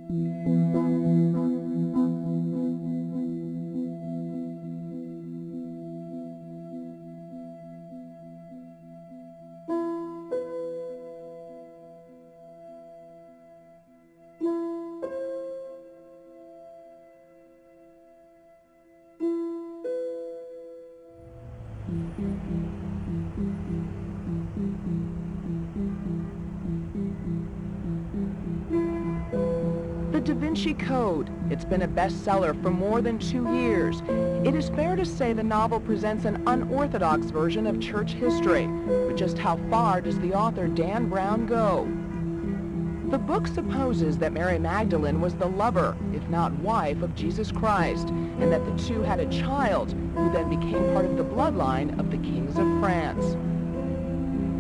The Da Vinci Code. It's been a bestseller for more than 2 years. It is fair to say the novel presents an unorthodox version of church history. But just how far does the author Dan Brown go? The book supposes that Mary Magdalene was the lover, if not wife, of Jesus Christ, and that the two had a child who then became part of the bloodline of the kings of France.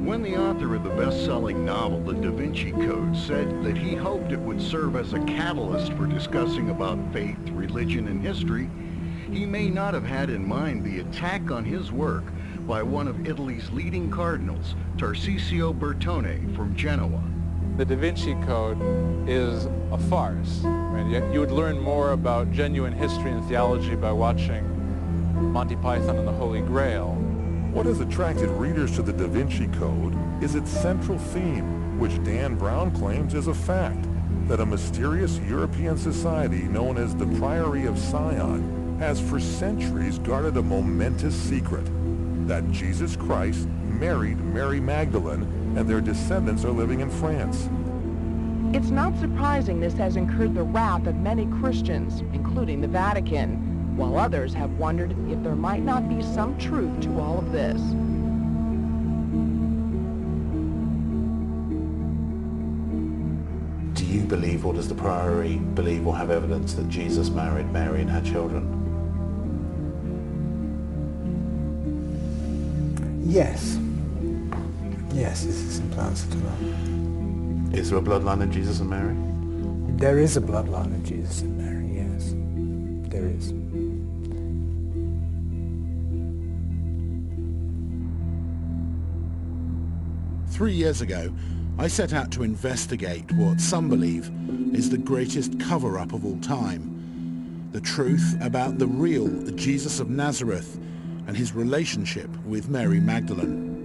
When the author of the best-selling novel, The Da Vinci Code, said that he hoped it would serve as a catalyst for discussing about faith, religion, and history, he may not have had in mind the attack on his work by one of Italy's leading cardinals, Tarcisio Bertone from Genoa. The Da Vinci Code is a farce. I mean, you would learn more about genuine history and theology by watching Monty Python and the Holy Grail. What has attracted readers to the Da Vinci Code is its central theme, which Dan Brown claims is a fact, that a mysterious European society known as the Priory of Sion has for centuries guarded a momentous secret, that Jesus Christ married Mary Magdalene and their descendants are living in France. It's not surprising this has incurred the wrath of many Christians, including the Vatican, while others have wondered if there might not be some truth to all of this. Do you believe, or does the Priory believe or have evidence that Jesus married Mary and had children? Yes. Yes, is the simple answer to that. Is there a bloodline of Jesus and Mary? There is a bloodline of Jesus and Mary, yes. There is. Three years ago, I set out to investigate what some believe is the greatest cover-up of all time. The truth about the real Jesus of Nazareth and his relationship with Mary Magdalene.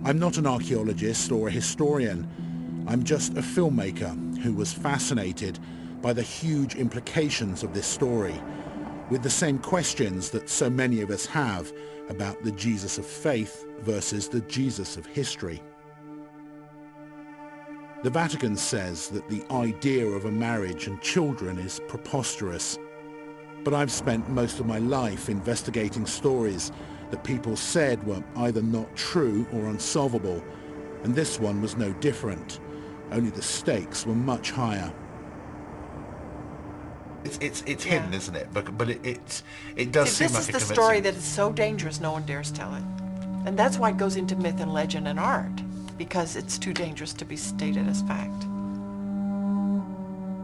I'm not an archaeologist or a historian. I'm just a filmmaker who was fascinated by the huge implications of this story, with the same questions that so many of us have about the Jesus of faith versus the Jesus of history. The Vatican says that the idea of a marriage and children is preposterous, but I've spent most of my life investigating stories that people said were either not true or unsolvable, and this one was no different, only the stakes were much higher. It's hidden, isn't it? But it does seem like a convincing... This is the story that is so dangerous no one dares tell it. And that's why it goes into myth and legend and art, because it's too dangerous to be stated as fact.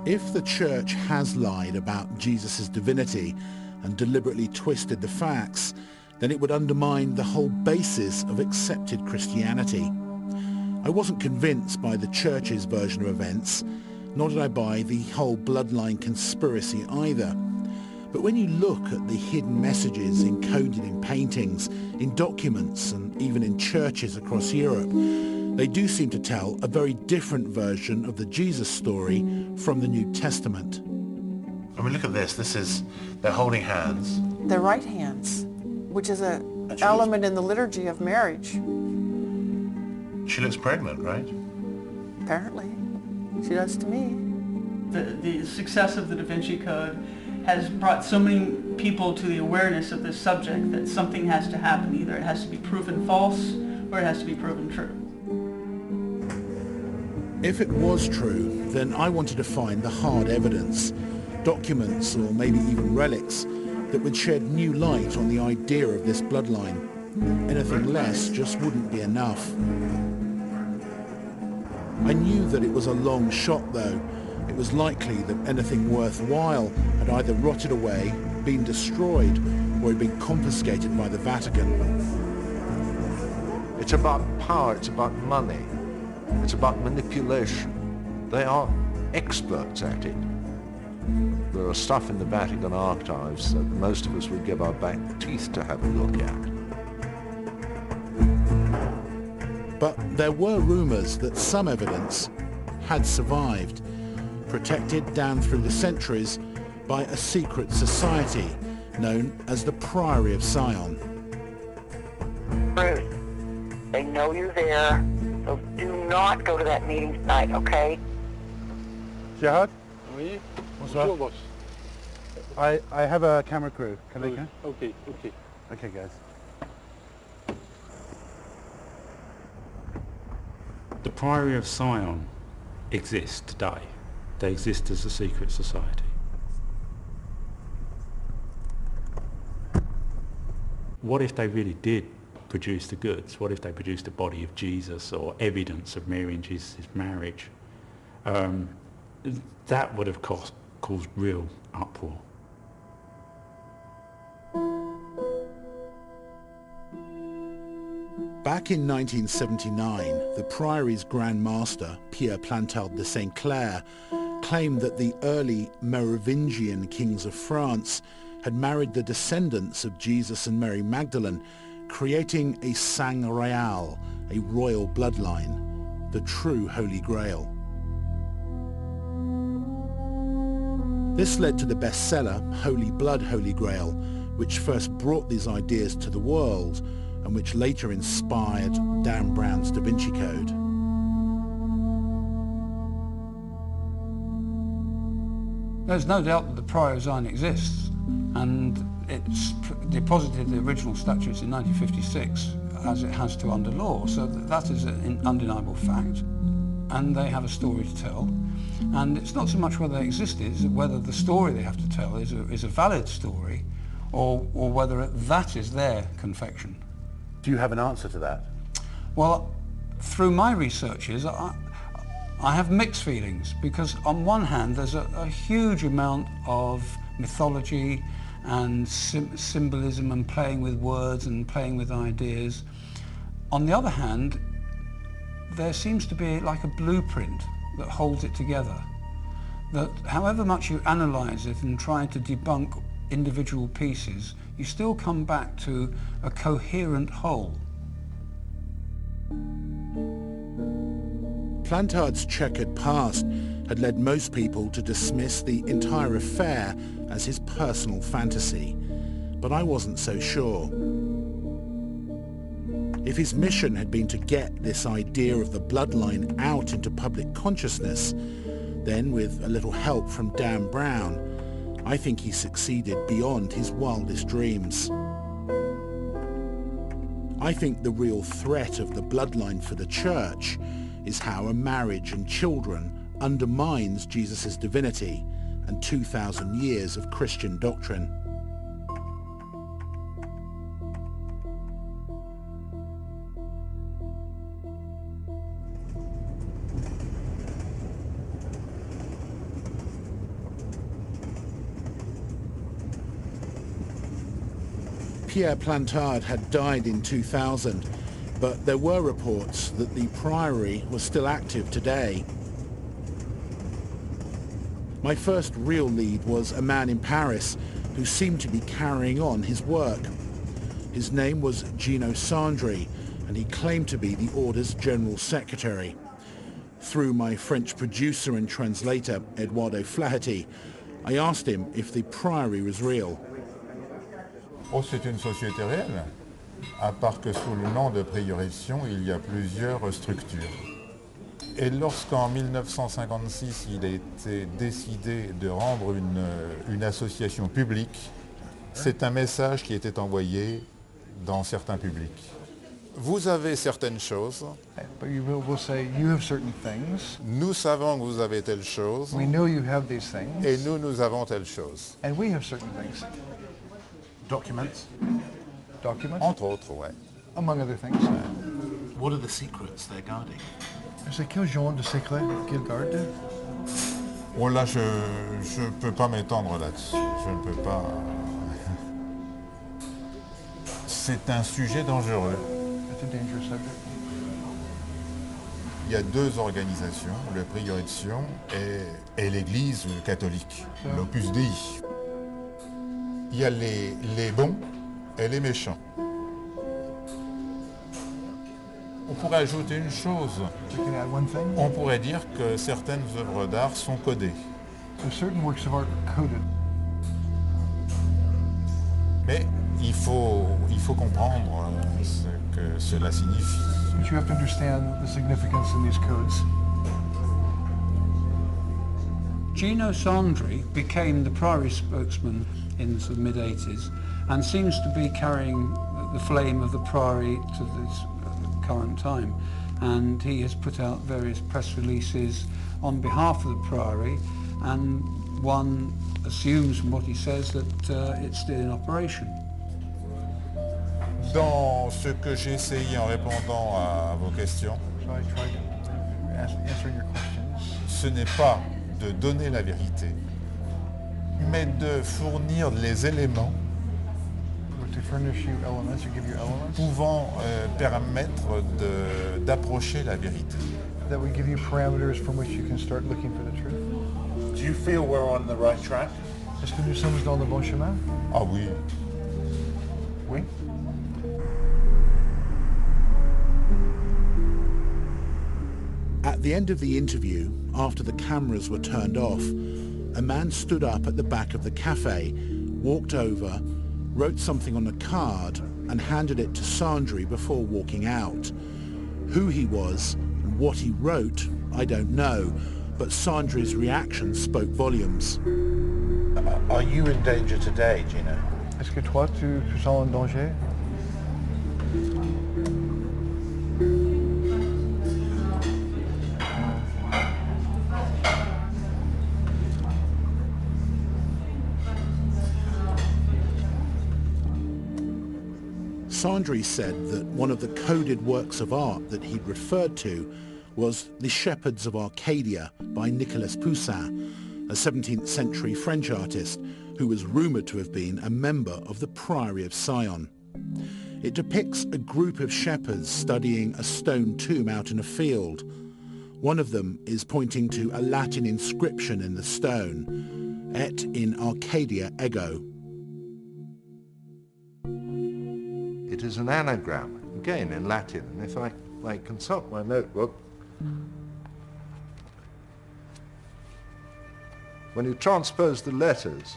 If the church has lied about Jesus' divinity and deliberately twisted the facts, then it would undermine the whole basis of accepted Christianity. I wasn't convinced by the church's version of events, nor did I buy the whole bloodline conspiracy either. But when you look at the hidden messages encoded in paintings, in documents, and even in churches across Europe, they do seem to tell a very different version of the Jesus story from the New Testament. I mean, look at this. They're holding hands. Their right hands, which is an element in the liturgy of marriage. She looks pregnant, right? Apparently. She does to me. The success of the Da Vinci Code has brought so many people to the awareness of this subject that something has to happen. Either it has to be proven false or it has to be proven true. If it was true, then I wanted to find the hard evidence, documents or maybe even relics that would shed new light on the idea of this bloodline. Anything less just wouldn't be enough. I knew that it was a long shot though. It was likely that anything worthwhile had either rotted away, been destroyed, or had been confiscated by the Vatican. It's about power, it's about money, it's about manipulation. They are experts at it. There are stuff in the Vatican archives that most of us would give our back teeth to have a look at. But there were rumours that some evidence had survived, protected down through the centuries by a secret society known as the Priory of Sion. Bruce, they know you're there, so do not go to that meeting tonight, okay? Jihad? Oui. Bonsoir. Bonjour, boss. I have a camera crew. Can they come? Okay, okay. Okay, guys. The Priory of Sion exists today. They exist as a secret society. What if they really did produce the goods? What if they produced the body of Jesus or evidence of Mary and Jesus' marriage? That would have caused real uproar. Back in 1979, the Priory's Grand Master, Pierre Plantard de Saint Clair, claimed that the early Merovingian kings of France had married the descendants of Jesus and Mary Magdalene, creating a sang royal, a royal bloodline, the true Holy Grail. This led to the bestseller Holy Blood, Holy Grail, which first brought these ideas to the world and which later inspired Dan Brown's Da Vinci Code. There's no doubt that the Priory of Sion exists, and it's deposited the original statutes in 1956 as it has to under law, so that is an undeniable fact, and they have a story to tell. And it's not so much whether they exist, it's whether the story they have to tell is a valid story, or whether that is their confection. Do you have an answer to that? Well, through my researches, I have mixed feelings, because on one hand there's a huge amount of mythology and symbolism and playing with words and playing with ideas. On the other hand, there seems to be like a blueprint that holds it together, that however much you analyse it and try to debunk individual pieces, you still come back to a coherent whole. Plantard's checkered past had led most people to dismiss the entire affair as his personal fantasy, but I wasn't so sure. If his mission had been to get this idea of the bloodline out into public consciousness, then with a little help from Dan Brown, I think he succeeded beyond his wildest dreams. I think the real threat of the bloodline for the church is how a marriage and children undermines Jesus' divinity and 2,000 years of Christian doctrine. Pierre Plantard had died in 2000, but there were reports that the Priory was still active today. My first real lead was a man in Paris who seemed to be carrying on his work. His name was Gino Sandri, and he claimed to be the Order's General Secretary. Through my French producer and translator, Eduardo Flaherty, I asked him if the Priory was real. Oh, c'est une société réelle, à part que sous le nom de Prioration, il y a plusieurs structures. Et lorsqu'en 1956, il a été décidé de rendre une association publique, c'est un message qui était envoyé dans certains publics. Vous avez certaines choses. But you will say you have certain things. Nous savons que vous avez telle chose. We know you have these things. Et nous avons telle chose. And we have certain things. Documents? Documents? Entre autres, ouais. Among other things. What are the secrets they're guarding? C'est quel genre de secret qu'ils gardent? Oh là, je ne peux pas m'étendre là-dessus. Je ne peux pas... C'est un sujet dangereux. It's a dangerous subject. Il y a deux organisations, le prieuré de Sion et l'Église catholique, l'Opus Dei. Il y a les bons et les méchants. On pourrait ajouter une chose. On pourrait dire que certaines œuvres d'art sont codées. Mais il faut comprendre ce que cela signifie. But you have to understand the significance in these codes. Gino Sandri became the Priory spokesman in the mid-80s and seems to be carrying the flame of the Priory to this current time. And he has put out various press releases on behalf of the Priory, and one assumes from what he says that it's still in operation. Dans ce que j'ai essayé en répondant à vos questions, ce n'est pas de donner la vérité, mais de fournir les éléments pouvant permettre d'approcher la vérité. That would give you parameters from which you can start looking for the truth. Do you feel we're on the right track? Est-ce que nous sommes dans le bon chemin? Ah oui. Oui. At the end of the interview, after the cameras were turned off, a man stood up at the back of the cafe, walked over, wrote something on a card and handed it to Sandri before walking out. Who he was and what he wrote, I don't know, but Sandri's reaction spoke volumes. Are you in danger today, Gino? Est-ce que toi, tu sens en danger? Sandri said that one of the coded works of art that he'd referred to was The Shepherds of Arcadia by Nicolas Poussin, a 17th century French artist who was rumoured to have been a member of the Priory of Sion. It depicts a group of shepherds studying a stone tomb out in a field. One of them is pointing to a Latin inscription in the stone, Et in Arcadia ego. It is an anagram, again in Latin, and if I consult my notebook, when you transpose the letters,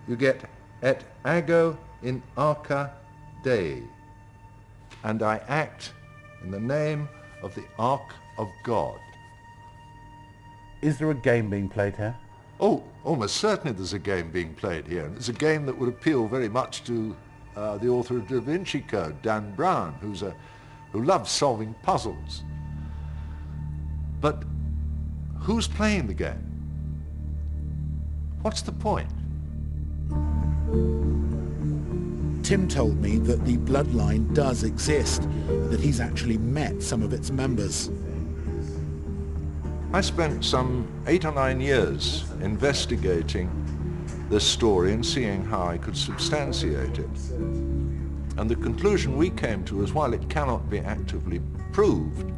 you get et ago in arca Dei, and I act in the name of the Ark of God. Is there a game being played here? Oh, almost certainly there's a game being played here, and it's a game that would appeal very much to the author of Da Vinci Code, Dan Brown, who loves solving puzzles. But who's playing the game? What's the point? Tim told me that the bloodline does exist, and that he's actually met some of its members. I spent some 8 or 9 years investigating this story and seeing how I could substantiate it. And the conclusion we came to is, while it cannot be actively proved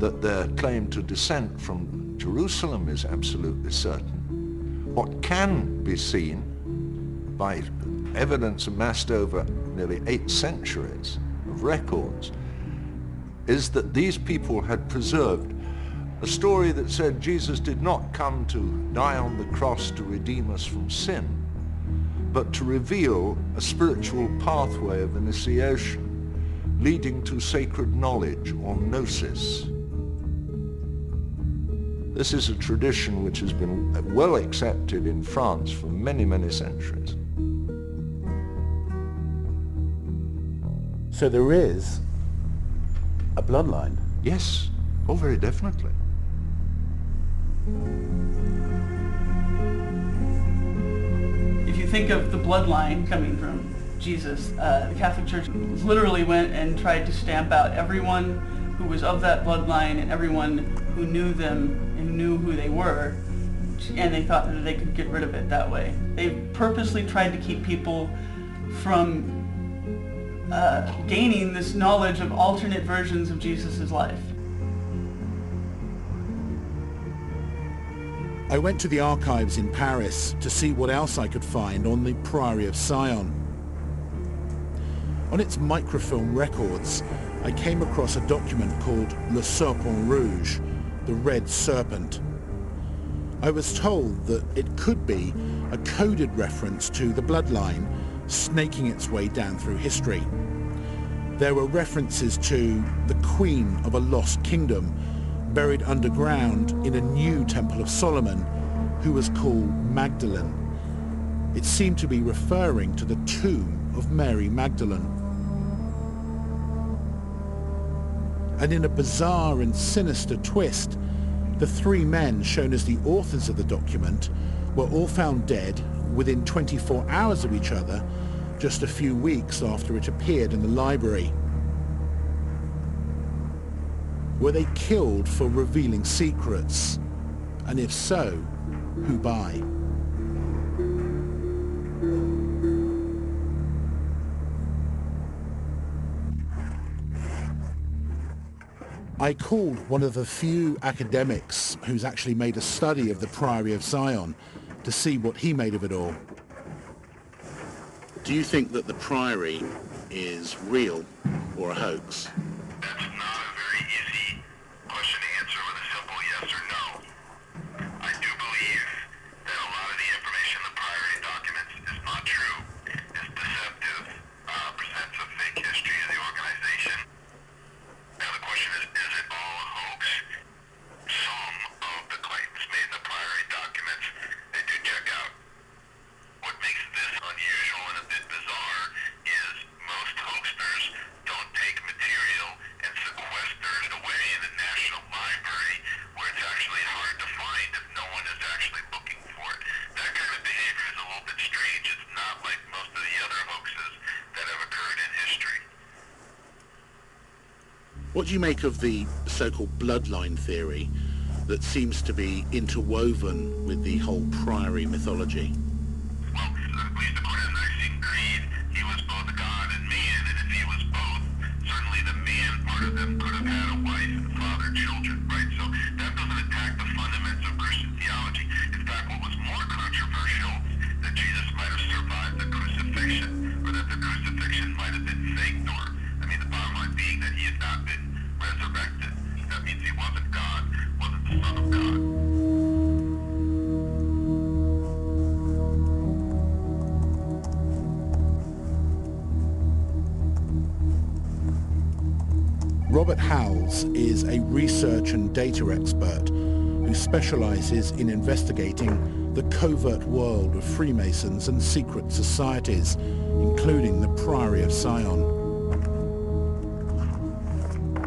that their claim to descent from Jerusalem is absolutely certain, what can be seen by evidence amassed over nearly 8 centuries of records is that these people had preserved a story that said Jesus did not come to die on the cross to redeem us from sin, but to reveal a spiritual pathway of initiation leading to sacred knowledge or gnosis. This is a tradition which has been well accepted in France for many, many centuries. So there is a bloodline? Yes, oh, very definitely. If you think of the bloodline coming from Jesus, the Catholic Church literally went and tried to stamp out everyone who was of that bloodline and everyone who knew them and knew who they were, and they thought that they could get rid of it that way. They purposely tried to keep people from gaining this knowledge of alternate versions of Jesus' life. I went to the archives in Paris to see what else I could find on the Priory of Sion. On its microfilm records, I came across a document called Le Serpent Rouge, the Red Serpent. I was told that it could be a coded reference to the bloodline snaking its way down through history. There were references to the Queen of a Lost Kingdom buried underground in a new Temple of Solomon who was called Magdalene. It seemed to be referring to the tomb of Mary Magdalene. And in a bizarre and sinister twist, the three men shown as the authors of the document were all found dead within 24 hours of each other, just a few weeks after it appeared in the library. Were they killed for revealing secrets? And if so, who by? I called one of the few academics who's actually made a study of the Priory of Sion to see what he made of it all. Do you think that the Priory is real or a hoax? What do you make of the so-called bloodline theory that seems to be interwoven with the whole Priory mythology? Well, at least according to the Nicene Creed, he was both God and man, and if he was both, certainly the man part of them could have had a wife and fathered children, right? So that doesn't attack the fundamentals of Christian theology. In fact, what was more controversial, that Jesus might have survived the crucifixion, or that the crucifixion might have been faked, or, I mean, the bottom line being that he had not been resurrected. That means he wasn't God, wasn't the Son of God. Robert Howells is a research and data expert who specializes in investigating the covert world of Freemasons and secret societies, including the Priory of Sion.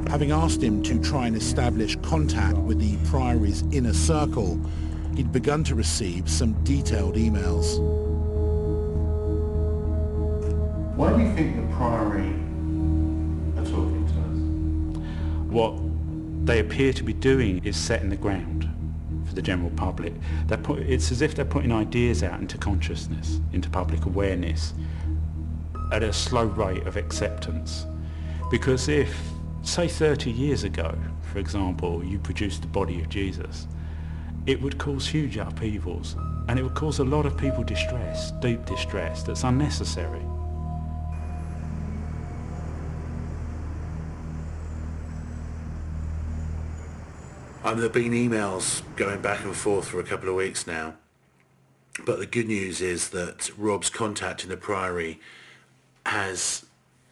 Having asked him to try and establish contact with the Priory's inner circle, he'd begun to receive some detailed emails. Why do you think the Priory are talking to us? What they appear to be doing is setting the ground for the general public. It's as if they're putting ideas out into consciousness, into public awareness, at a slow rate of acceptance. Because if, say 30 years ago, for example, you produced the body of Jesus, it would cause huge upheavals, and it would cause a lot of people distress, deep distress, that's unnecessary. There have been emails going back and forth for a couple of weeks now, but the good news is that Rob's contact in the Priory has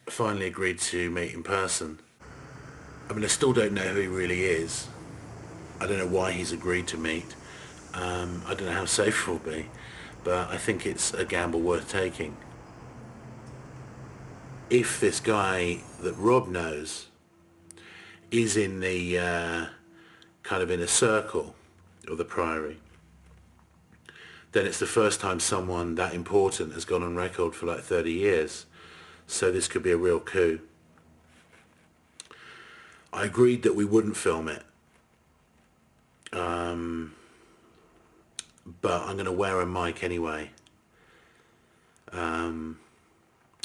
finally agreed to meet in person. I mean, I still don't know who he really is. I don't know why he's agreed to meet. I don't know how safe it will be, but I think it's a gamble worth taking. If this guy that Rob knows is in the kind of inner circle of the Priory, then it's the first time someone that important has gone on record for like 30 years. So this could be a real coup. I agreed that we wouldn't film it, but I'm going to wear a mic anyway and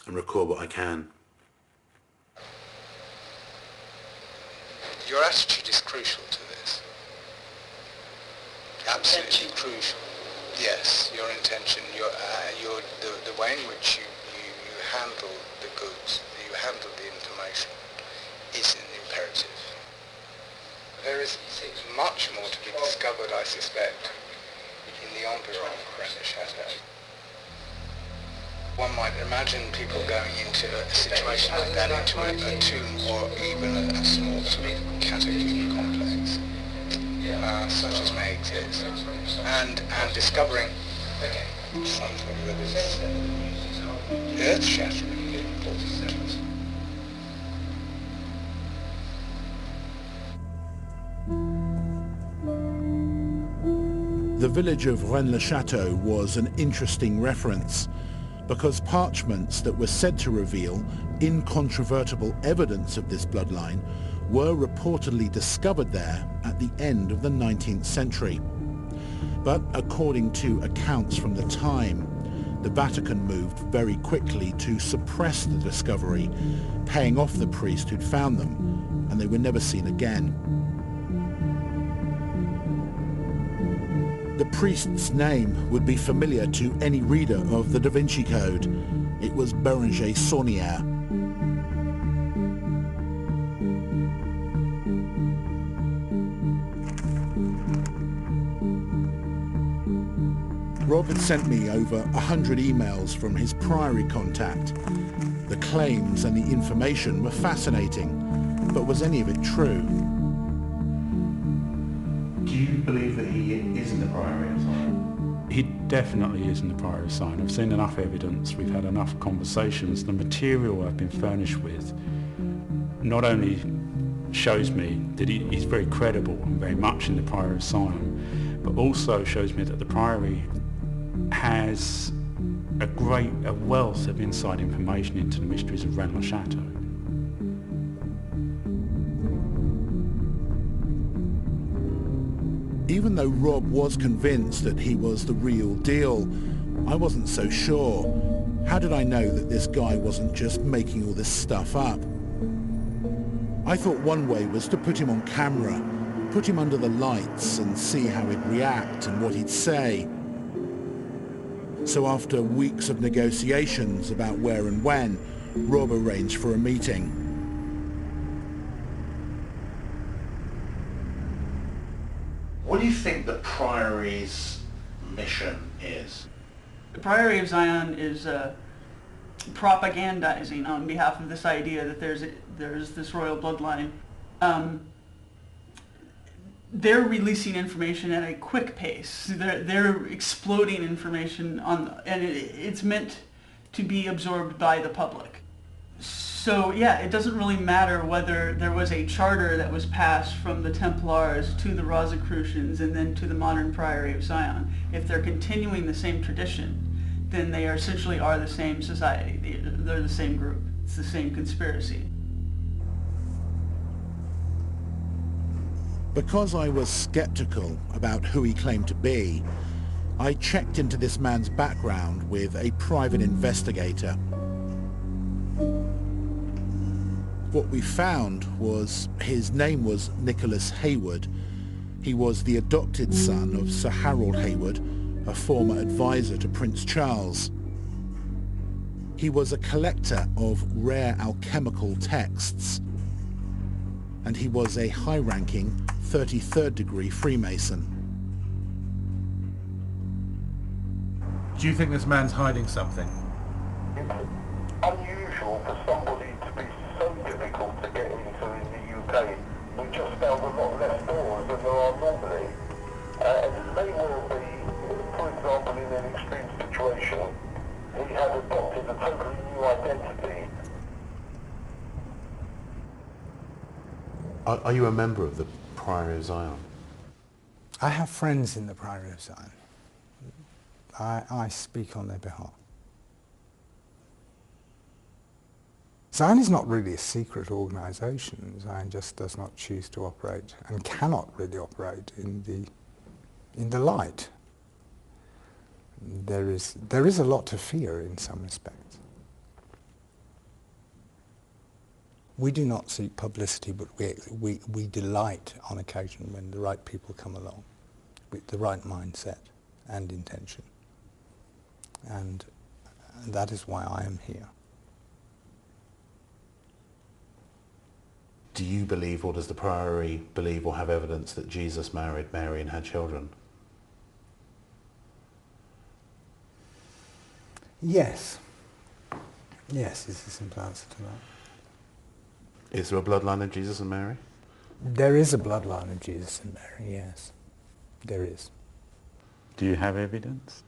record what I can. Your attitude is crucial to this. absolutely crucial. Yes, your intention, the way in which you handle the goods, you handle the information, is an imperative. There is much more to be discovered, I suspect, in the environment of Rennes le Chateau. One might imagine people going into a situation like that, into a tomb or even a small sort of catacomb complex, such as may exist, and discovering something that is earth-shatteringly important. The village of Rennes-le-Château was an interesting reference because parchments that were said to reveal incontrovertible evidence of this bloodline were reportedly discovered there at the end of the 19th century. But according to accounts from the time, the Vatican moved very quickly to suppress the discovery, paying off the priest who'd found them, and they were never seen again. The priest's name would be familiar to any reader of the Da Vinci Code. It was Bérenger Saunière. Rob had sent me over 100 emails from his priory contact. The claims and the information were fascinating, but was any of it true? Do you believe that he is in the priory of Zion? He definitely is in the priory of Zion. I've seen enough evidence, we've had enough conversations. The material I've been furnished with not only shows me that he's very credible and very much in the priory of Zion, but also shows me that the priory has a wealth of inside information into the mysteries of Rennes-le-Château. Even though Rob was convinced that he was the real deal, I wasn't so sure. How did I know that this guy wasn't just making all this stuff up? I thought one way was to put him on camera, put him under the lights and see how he'd react and what he'd say. So after weeks of negotiations about where and when, Rob arranged for a meeting. What do you think the Priory's mission is? The Priory of Zion is propagandizing on behalf of this idea that there's this royal bloodline. They're releasing information at a quick pace. They're exploding information and it's meant to be absorbed by the public. So yeah, it doesn't really matter whether there was a charter that was passed from the Templars to the Rosicrucians and then to the modern Priory of Zion. If they're continuing the same tradition, then they essentially are the same society. They're the same group. It's the same conspiracy. Because I was skeptical about who he claimed to be, I checked into this man's background with a private investigator. What we found was his name was Nicholas Hayward. He was the adopted son of Sir Harold Hayward, a former advisor to Prince Charles. He was a collector of rare alchemical texts, and he was a high-ranking 33rd degree Freemason. Do you think this man's hiding something? Unusual for somebody to be so difficult to get into in the UK. We just found a lot less doors than there are normally. And it may well be, for example, in an extreme situation, he had adopted a totally new identity. Are you a member of the Priory of Zion? I have friends in the Priory of Zion. I speak on their behalf. Zion is not really a secret organisation. Zion just does not choose to operate and cannot really operate in the light. There is a lot to fear in some respects. We do not seek publicity, but we delight on occasion when the right people come along. with the right mindset and intention. And that is why I am here. Do you believe, or does the Priory believe or have evidence that Jesus married Mary and had children? Yes. Yes is the simple answer to that. Is there a bloodline of Jesus and Mary? There is a bloodline of Jesus and Mary, yes. There is. Do you have evidence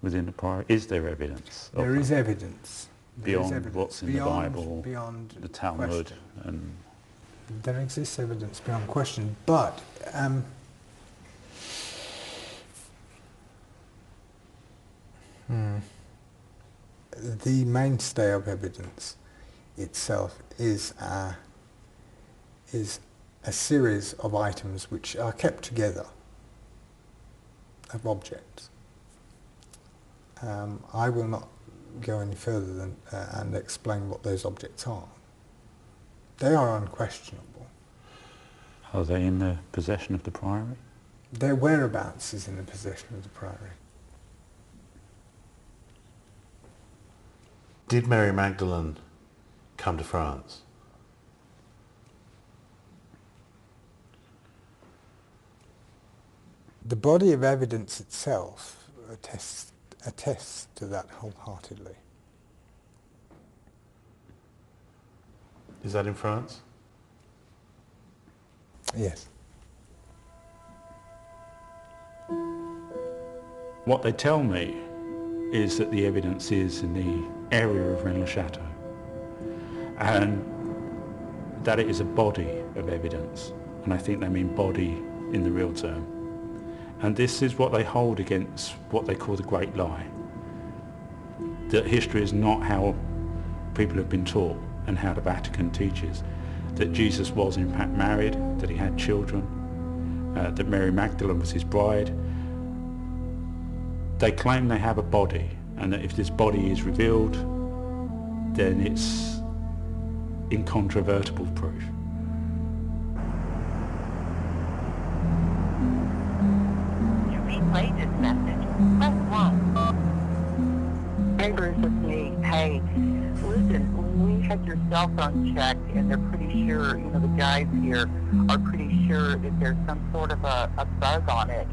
within the Priory? Is there evidence? There is evidence. Beyond what's in the Bible, beyond the Talmud, question. and there exists evidence beyond question, but the mainstay of evidence itself is a series of items which are kept together, of objects. I will not go any further than and explain what those objects are. They are unquestionable. Are they in the possession of the Priory? Their whereabouts is in the possession of the Priory. Did Mary Magdalene come to France? The body of evidence itself attests to that wholeheartedly. Is that in France? Yes. What they tell me is that the evidence is in the area of Rennes-le-Château, and that it is a body of evidence, and I think they mean body in the real term. And this is what they hold against what they call the Great Lie, that history is not how people have been taught and how the Vatican teaches, that Jesus was in fact married, that he had children, that Mary Magdalene was his bride. They claim they have a body, and that if this body is revealed, then it's incontrovertible proof. To replay this message, press 1. Hey Bruce, it's me. Hey, listen, we had your cell phone checked, and they're pretty sure, you know, the guys here are pretty sure that there's some sort of a bug on it.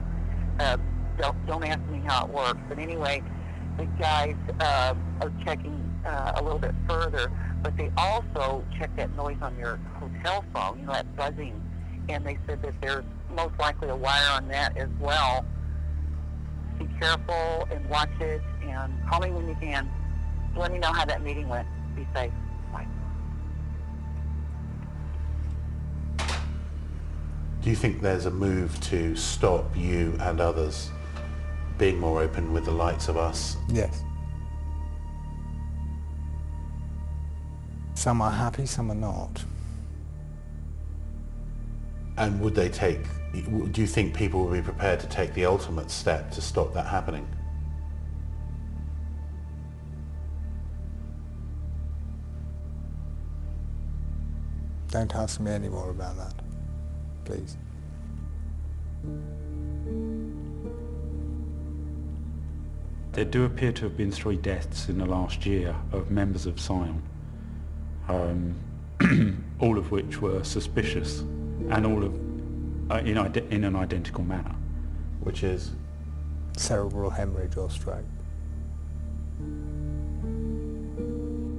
Don't ask me how it works, but anyway, the guys are checking a little bit further, but they also checked that noise on your hotel phone, you know, that buzzing, and they said that there's most likely a wire on that as well. Be careful and watch it, and call me when you can. Let me know how that meeting went. Be safe. Bye. Do you think there's a move to stop you and others being more open with the likes of us? Yes. Some are happy, some are not. And would they take, do you think people would be prepared to take the ultimate step to stop that happening? Don't ask me any more about that, please. There do appear to have been 3 deaths in the last year of members of Sion, all of which were suspicious, and all of in an identical manner. Which is? Cerebral hemorrhage or stroke.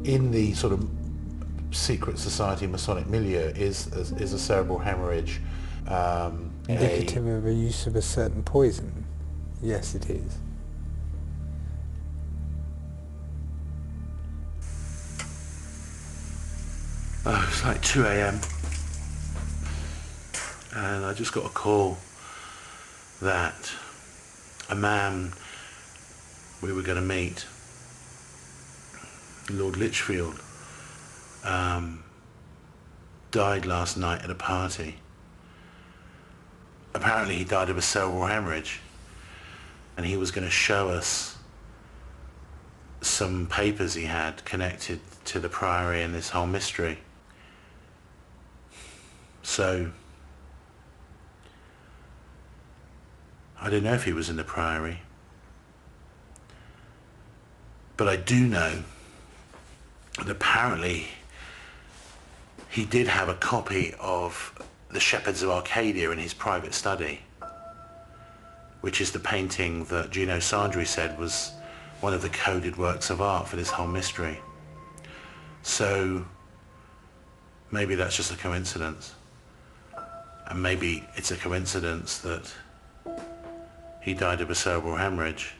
In the sort of secret society Masonic milieu, is a cerebral hemorrhage indicative of a use of a certain poison? Yes, it is. Oh, it's like 2 a.m. and I just got a call that a man we were going to meet, Lord Lichfield, died last night at a party. Apparently he died of a cerebral hemorrhage, and he was going to show us some papers he had connected to the Priory and this whole mystery. So don't know if he was in the Priory, but I do know that apparently he did have a copy of The Shepherds of Arcadia in his private study, which is the painting that Gino Sandri said was one of the coded works of art for this whole mystery. So maybe that's just a coincidence. And maybe it's a coincidence that he died of a cerebral hemorrhage.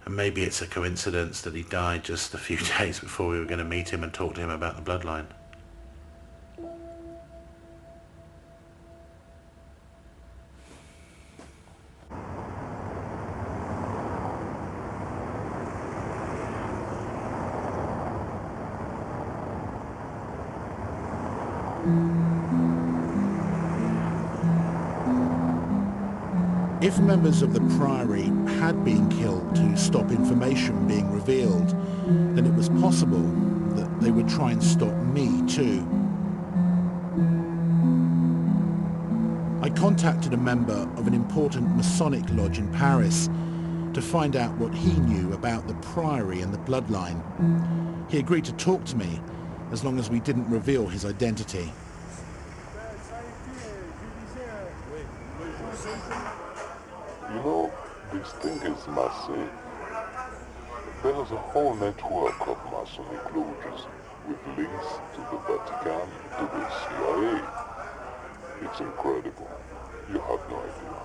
And maybe it's a coincidence that he died just a few days before we were going to meet him and talk to him about the bloodline. If members of the Priory had been killed to stop information being revealed, then it was possible that they would try and stop me too. I contacted a member of an important Masonic lodge in Paris to find out what he knew about the Priory and the bloodline. He agreed to talk to me as long as we didn't reveal his identity. You know, this thing is massive. There's a whole network of Masonic lodges with links to the Vatican, to the CIA. It's incredible. You have no idea.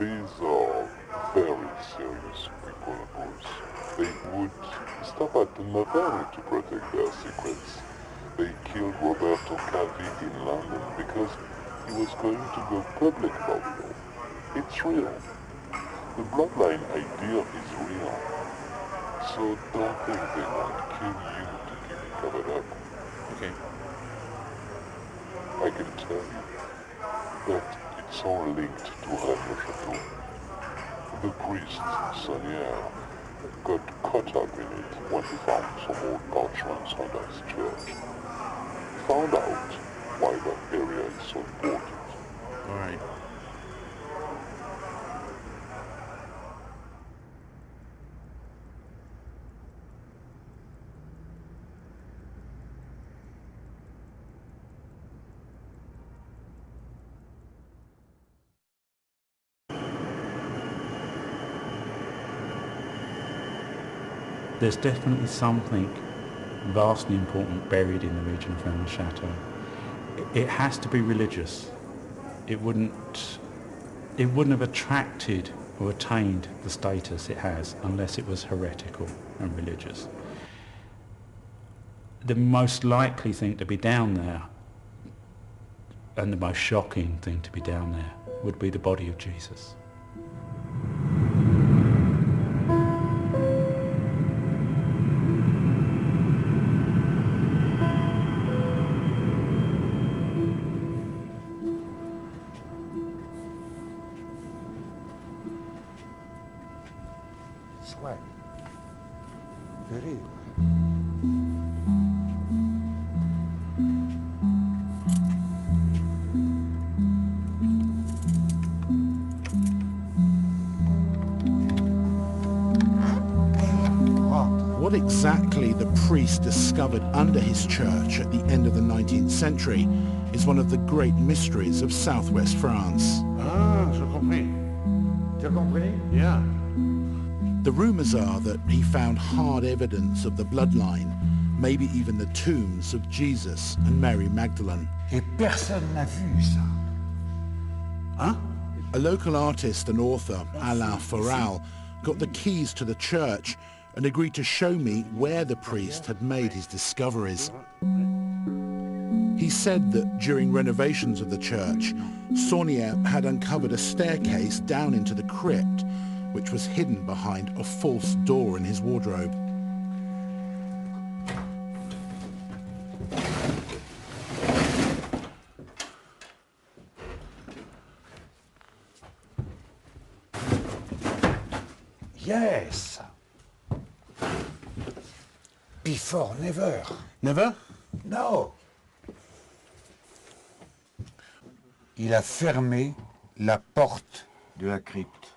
These are very serious people, Bruce. They would stop at nothing to protect their secrets. They killed Roberto Calvi in London because he was going to go public about it all. It's real. The bloodline idea is real. So don't think they won't kill you to keep it covered up. Okay. I can tell you that it's all linked to Rennes Chateau. The priest, Sonier, got caught up in it when he found some old parchments under his church. Found out why that area is so important. Alright. There's definitely something vastly important buried in the region of Rennes Chateau. It has to be religious. It wouldn't have attracted or attained the status it has unless it was heretical and religious. The most likely thing to be down there, and the most shocking thing to be down there, would be the body of Jesus. Swag. Very. What exactly the priest discovered under his church at the end of the 19th century is one of the great mysteries of southwest France. Ah, j'ai compris. Tu as compris? Yeah. The rumours are that he found hard evidence of the bloodline, maybe even the tombs of Jesus and Mary Magdalene. Et personne n'a vu ça. Huh? A local artist and author, Alain Foral, got the keys to the church and agreed to show me where the priest had made his discoveries. He said that during renovations of the church, Saunier had uncovered a staircase down into the crypt, which was hidden behind a false door in his wardrobe. Yes. Before, never. Never? No. Il a fermé la porte de la crypte.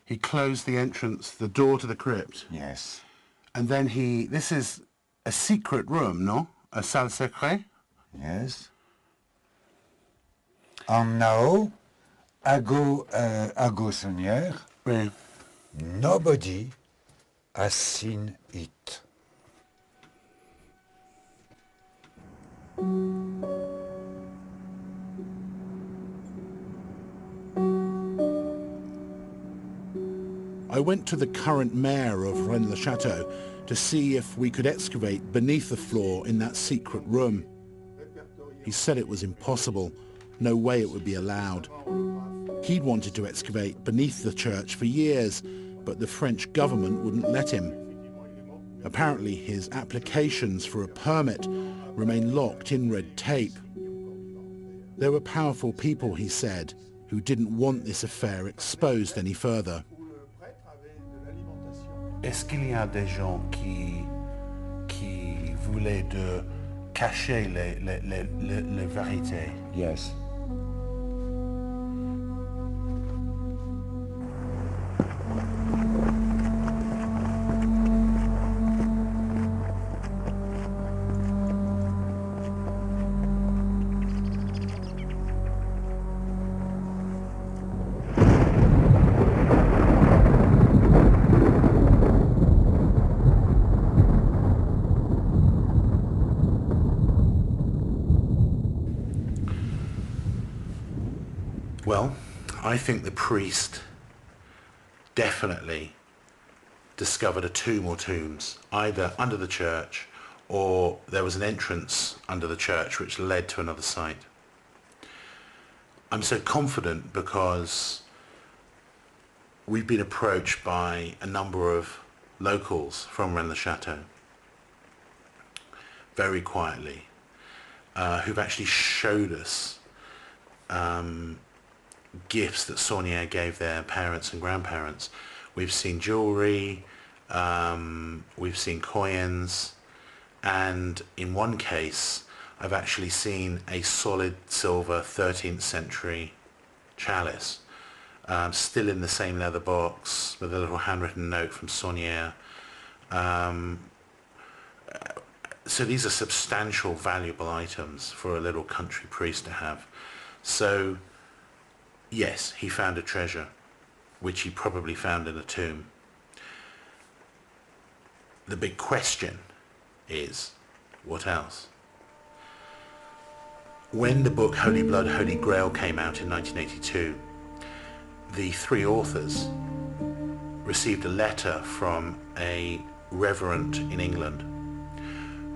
He closed the entrance, the door to the crypt. Yes. And then this is a secret room, no? A salle secrète? Yes. And now, I go somewhere. Oui. Nobody has seen it. I went to the current mayor of Rennes-le-Château to see if we could excavate beneath the floor in that secret room. He said it was impossible. No way it would be allowed. He'd wanted to excavate beneath the church for years, but the French government wouldn't let him. Apparently his applications for a permit remain locked in red tape. There were powerful people, he said, who didn't want this affair exposed any further. Est-ce qu'il y a des gens qui voulaient de cacher les vérités? Yes. Well, I think the priest definitely discovered a tomb or tombs, either under the church or there was an entrance under the church which led to another site. I'm so confident because we've been approached by a number of locals from Rennes-le-Château, very quietly, who've actually showed us gifts that Saunière gave their parents and grandparents. We've seen jewelry, we've seen coins, and in one case I've actually seen a solid silver 13th century chalice, still in the same leather box with a little handwritten note from Saunière. So these are substantial, valuable items for a little country priest to have. So yes, he found a treasure, which he probably found in a tomb. The big question is, what else? When the book Holy Blood, Holy Grail came out in 1982, the three authors received a letter from a reverend in England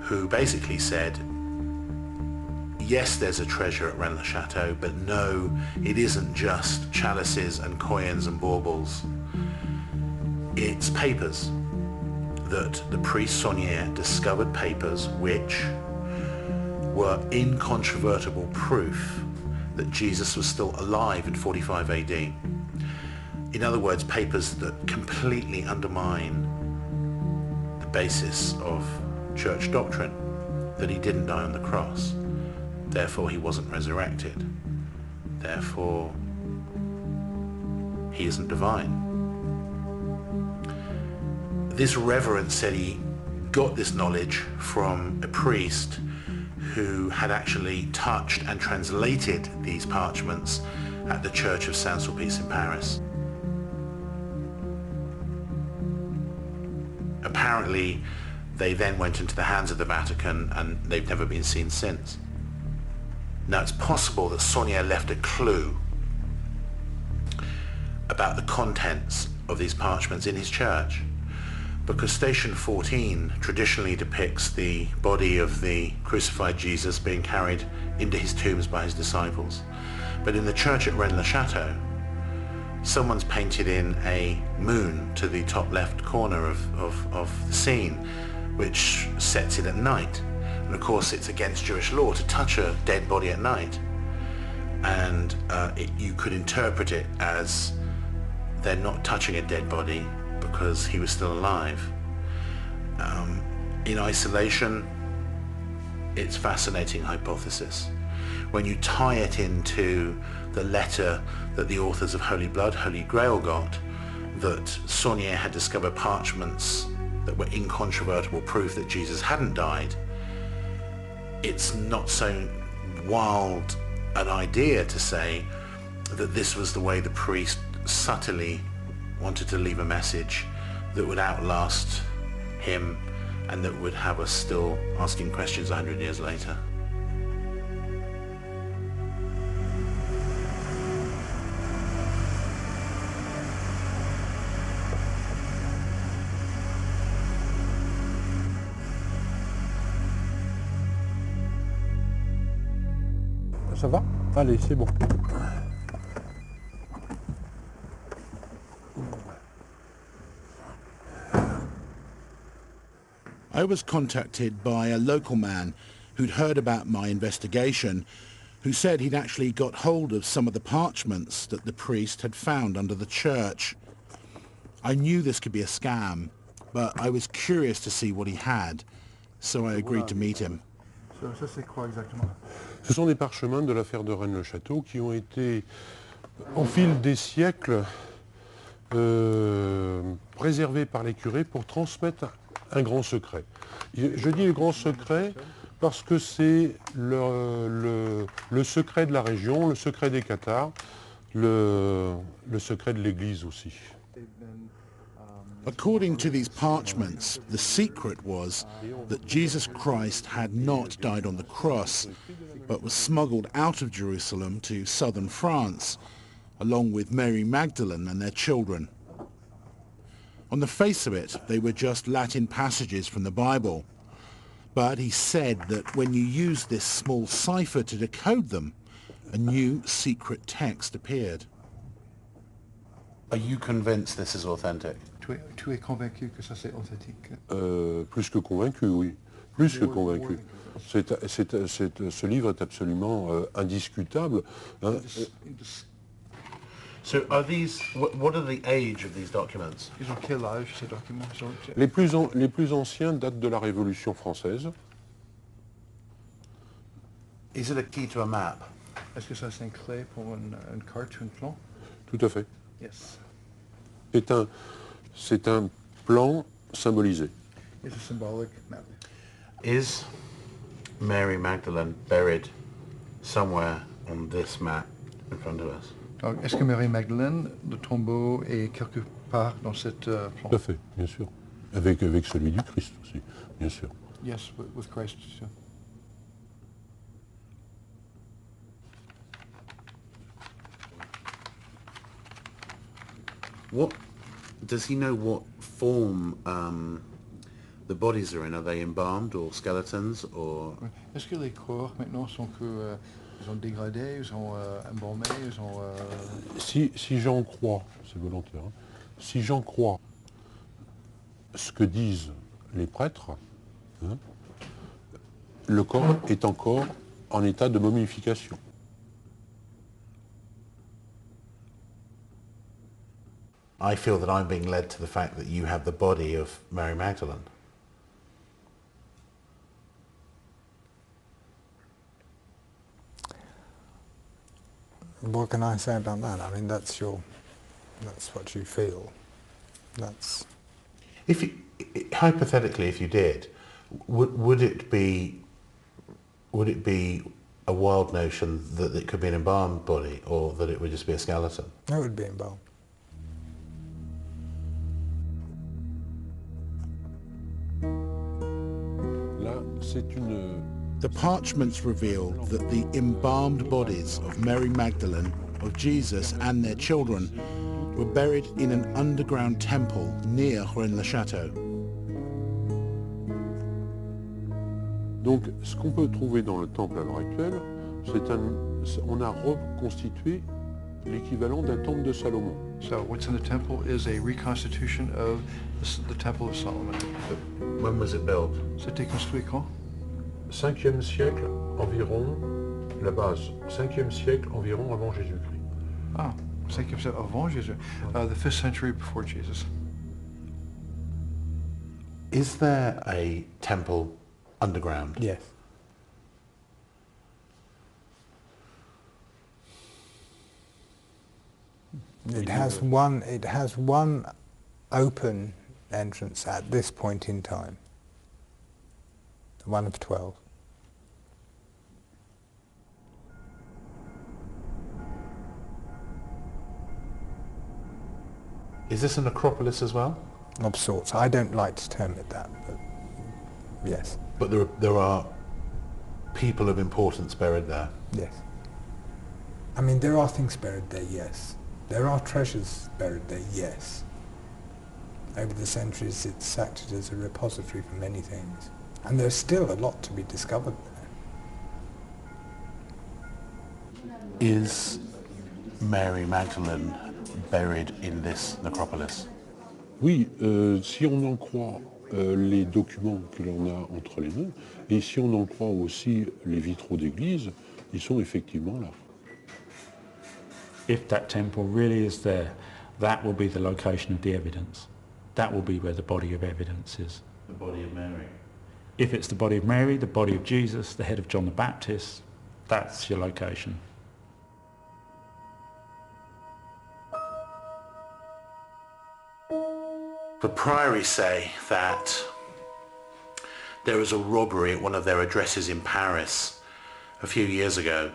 who basically said, yes, there's a treasure at Rennes-le-Château, but no, it isn't just chalices and coins and baubles. It's papers that the priest Saunière discovered, papers which were incontrovertible proof that Jesus was still alive in 45 AD. In other words, papers that completely undermine the basis of church doctrine, that he didn't die on the cross. Therefore, he wasn't resurrected. Therefore, he isn't divine. This reverend said he got this knowledge from a priest who had actually touched and translated these parchments at the Church of Saint-Sulpice in Paris. Apparently, they then went into the hands of the Vatican and they've never been seen since. Now, it's possible that Saunière left a clue about the contents of these parchments in his church, because Station 14 traditionally depicts the body of the crucified Jesus being carried into his tombs by his disciples. But in the church at Rennes-le-Château, someone's painted in a moon to the top left corner of the scene, which sets it at night. And of course it's against Jewish law to touch a dead body at night. And you could interpret it as they're not touching a dead body because he was still alive. In isolation, it's a fascinating hypothesis. when you tie it into the letter that the authors of Holy Blood, Holy Grail got, that Saunier had discovered parchments that were incontrovertible proof that Jesus hadn't died, it's not so wild an idea to say that this was the way the priest subtly wanted to leave a message that would outlast him and that would have us still asking questions 100 years later. Ça va? Allez, c'est bon. I was contacted by a local man who'd heard about my investigation, who said he'd actually got hold of some of the parchments that the priest had found under the church. I knew this could be a scam, but I was curious to see what he had, so I agreed to meet him. Ça, c'est quoi exactement? Ce sont des parchemins de l'affaire de Rennes-le-Château qui ont été, au fil des siècles, préservés par les curés pour transmettre un grand secret. Je dis le grand secret parce que c'est le secret de la région, le secret des Cathares, le secret de l'Église aussi. According to these parchments, the secret was that Jesus Christ had not died on the cross, but was smuggled out of Jerusalem to southern France, along with Mary Magdalene and their children. On the face of it, they were just Latin passages from the Bible. But he said that when you use this small cipher to decode them, a new secret text appeared. Are you convinced this is authentic? Tu es convaincu que ça c'est authentique? Plus que convaincu, oui. Plus que convaincu. Ce livre est absolument indiscutable. Hein. So are these, what are the age of these documents? Ils ont quel âge ces documents? Les plus anciens datent de la Révolution française. Is it a key to a map? Est-ce que ça c'est une clé pour une carte ou un plan? Tout à fait. Yes. C'est un plan symbolisé. It's a symbolic map. Is Mary Magdalene buried somewhere on this map in front of us? Donc, est-ce que Marie Magdalene, le tombeau est quelque part dans cette plan? Tout à fait, bien sûr. Avec celui du Christ aussi, bien sûr. Yes, with Christ too. What does he know? What form the bodies are in? Are they embalmed or skeletons or? Est-ce que les corps maintenant sont ils ont dégradé, ils ont embalmés, ils ont. Si j'en crois, c'est volontaire. Hein, si j'en crois ce que disent les prêtres, hein, le corps est encore en état de momification. I feel that I'm being led to the fact that you have the body of Mary Magdalene. What can I say about that? I mean, that's what you feel. That's. If you, hypothetically, if you did, would it be a wild notion that it could be an embalmed body, or that it would just be a skeleton? No, it would be embalmed. The parchments reveal that the embalmed bodies of Mary Magdalene, of Jesus and their children were buried in an underground temple near Rennes-le-Château. Donc, ce qu'on peut trouver dans le temple à l'heure actuelle, on a reconstitué l'équivalent d'un temple de Salomon. So what's in the temple is a reconstitution of the Temple of Solomon. When was it built? C'était construit quand? 5e siècle environ, la base, 5e siècle environ avant Jésus-Christ. Ah, 5e siècle avant Jésus. The 5th century before Jesus. Is there a temple underground? Yes. It has one open entrance at this point in time. One of 12. Is this a necropolis as well? Of sorts. I don't like to term it that, but yes. But there are people of importance buried there? Yes. I mean, there are things buried there, yes. There are treasures buried there, yes. Over the centuries, it's acted as a repository for many things. And there's still a lot to be discovered there. Is Mary Magdalene buried in this necropolis? Oui, si on en croit les documents que l'on a entre les mains, et si on en croit aussi les vitraux d'église, ils sont effectivement là. If that temple really is there, that will be the location of the evidence. That will be where the body of evidence is. The body of Mary? If it's the body of Mary, the body of Jesus, the head of John the Baptist, that's your location. The Priory say that there was a robbery at one of their addresses in Paris a few years ago,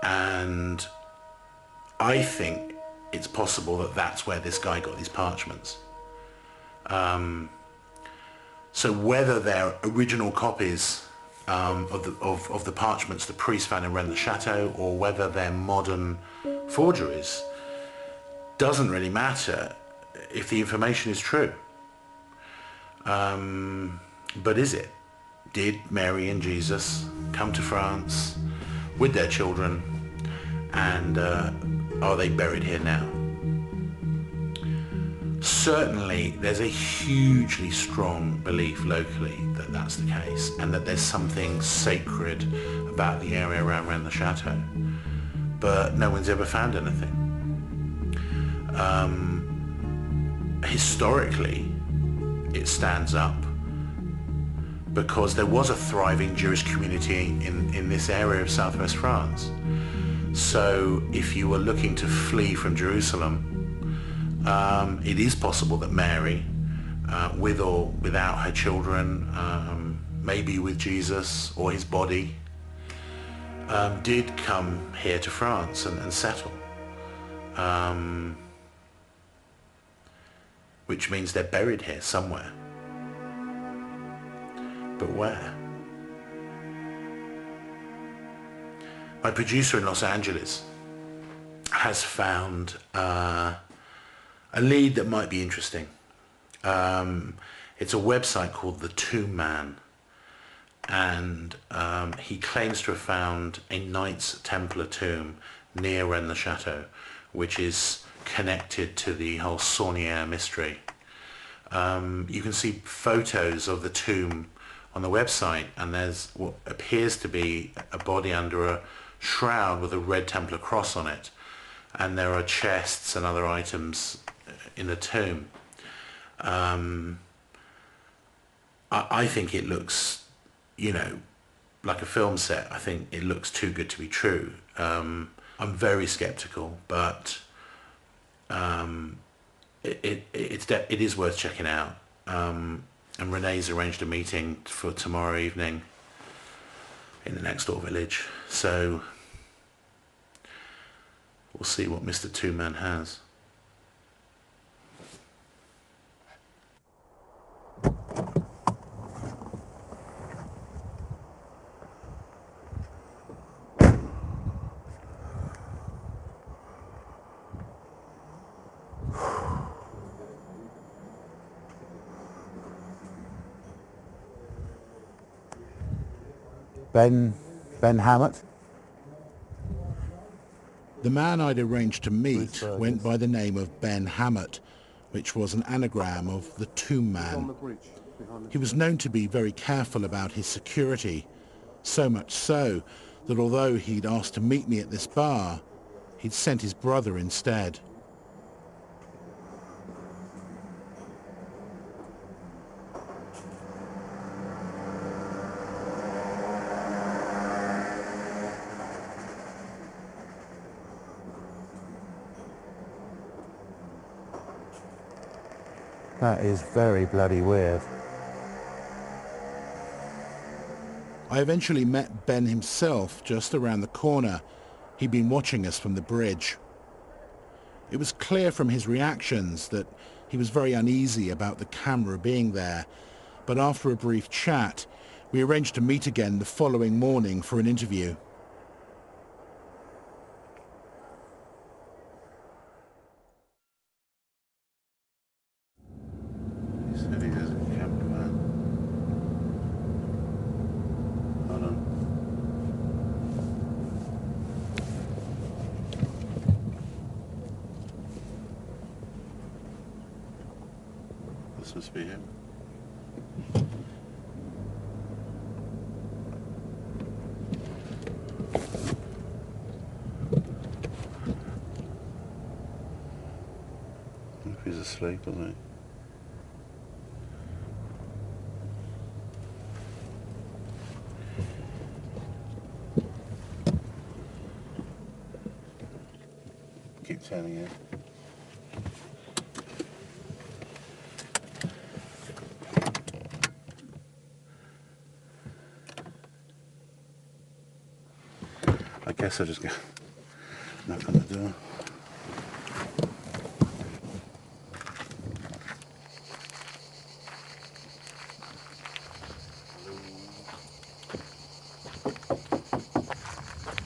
and I think it's possible that that's where this guy got these parchments. So whether they're original copies of the parchments the priest found in Rennes-le-Château, or whether they're modern forgeries, doesn't really matter if the information is true. But is it? Did Mary and Jesus come to France with their children, and are they buried here now? Certainly there's a hugely strong belief locally that that's the case, and that there's something sacred about the area around Rennes-le-Château, but no one's ever found anything. Historically, it stands up because there was a thriving Jewish community in this area of southwest France. So if you were looking to flee from Jerusalem, it is possible that Mary, with or without her children, maybe with Jesus or his body, did come here to France and settle. Which means they're buried here somewhere. But where? My producer in Los Angeles has found a lead that might be interesting. It's a website called The Tomb Man, and he claims to have found a Knights Templar tomb near Rennes-le-Château, which is connected to the whole Saunière mystery. You can see photos of the tomb on the website, and there's what appears to be a body under a shroud with a red Templar cross on it, and there are chests and other items in the tomb. I think it looks, you know, like a film set. I think it looks too good to be true. I'm very skeptical, but it is worth checking out. And Renee's arranged a meeting for tomorrow evening in the next door village, so we'll see what Mr. Two Man has. Ben Hammett. The man I'd arranged to meet went by the name of Ben Hammett, which was an anagram of the Tomb Man. He was known to be very careful about his security, so much so that although he'd asked to meet me at this bar, he'd sent his brother instead. That is very bloody weird. I eventually met Ben himself just around the corner. He'd been watching us from the bridge. It was clear from his reactions that he was very uneasy about the camera being there, but after a brief chat, we arranged to meet again the following morning for an interview. He said he has a cameraman. Hold on. This must be him. If he's asleep, isn't he? Keep turning it. I guess I'll just go knock on the door.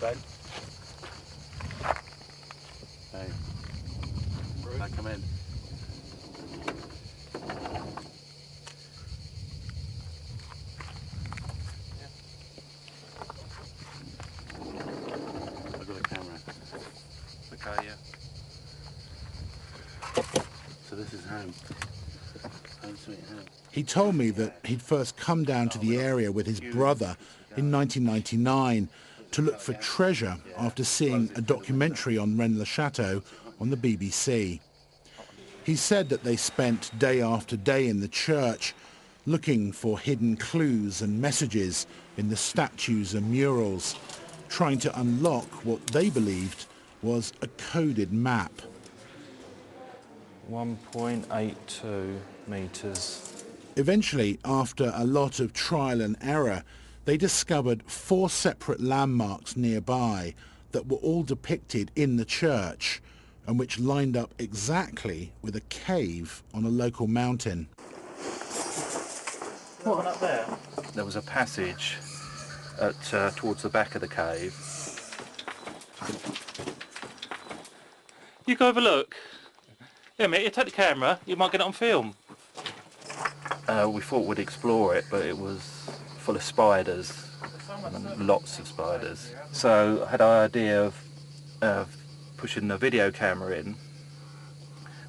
Ben? Hey. Can I come in? I've got a camera. Okay, yeah. So this is home. Home sweet home. He told me that he'd first come down to the area with his brother in 1999 to look for treasure after seeing a documentary on Rennes-le-Château on the BBC. He said that they spent day after day in the church looking for hidden clues and messages in the statues and murals, trying to unlock what they believed was a coded map. 1.82 metres. Eventually, after a lot of trial and error, they discovered 4 separate landmarks nearby that were all depicted in the church and which lined up exactly with a cave on a local mountain. What up there? There was a passage towards the back of the cave. You go have a look. Yeah, mate, you take the camera, you might get it on film. We thought we'd explore it, but it was full of spiders, and lots of spiders. So I had an idea of pushing a video camera in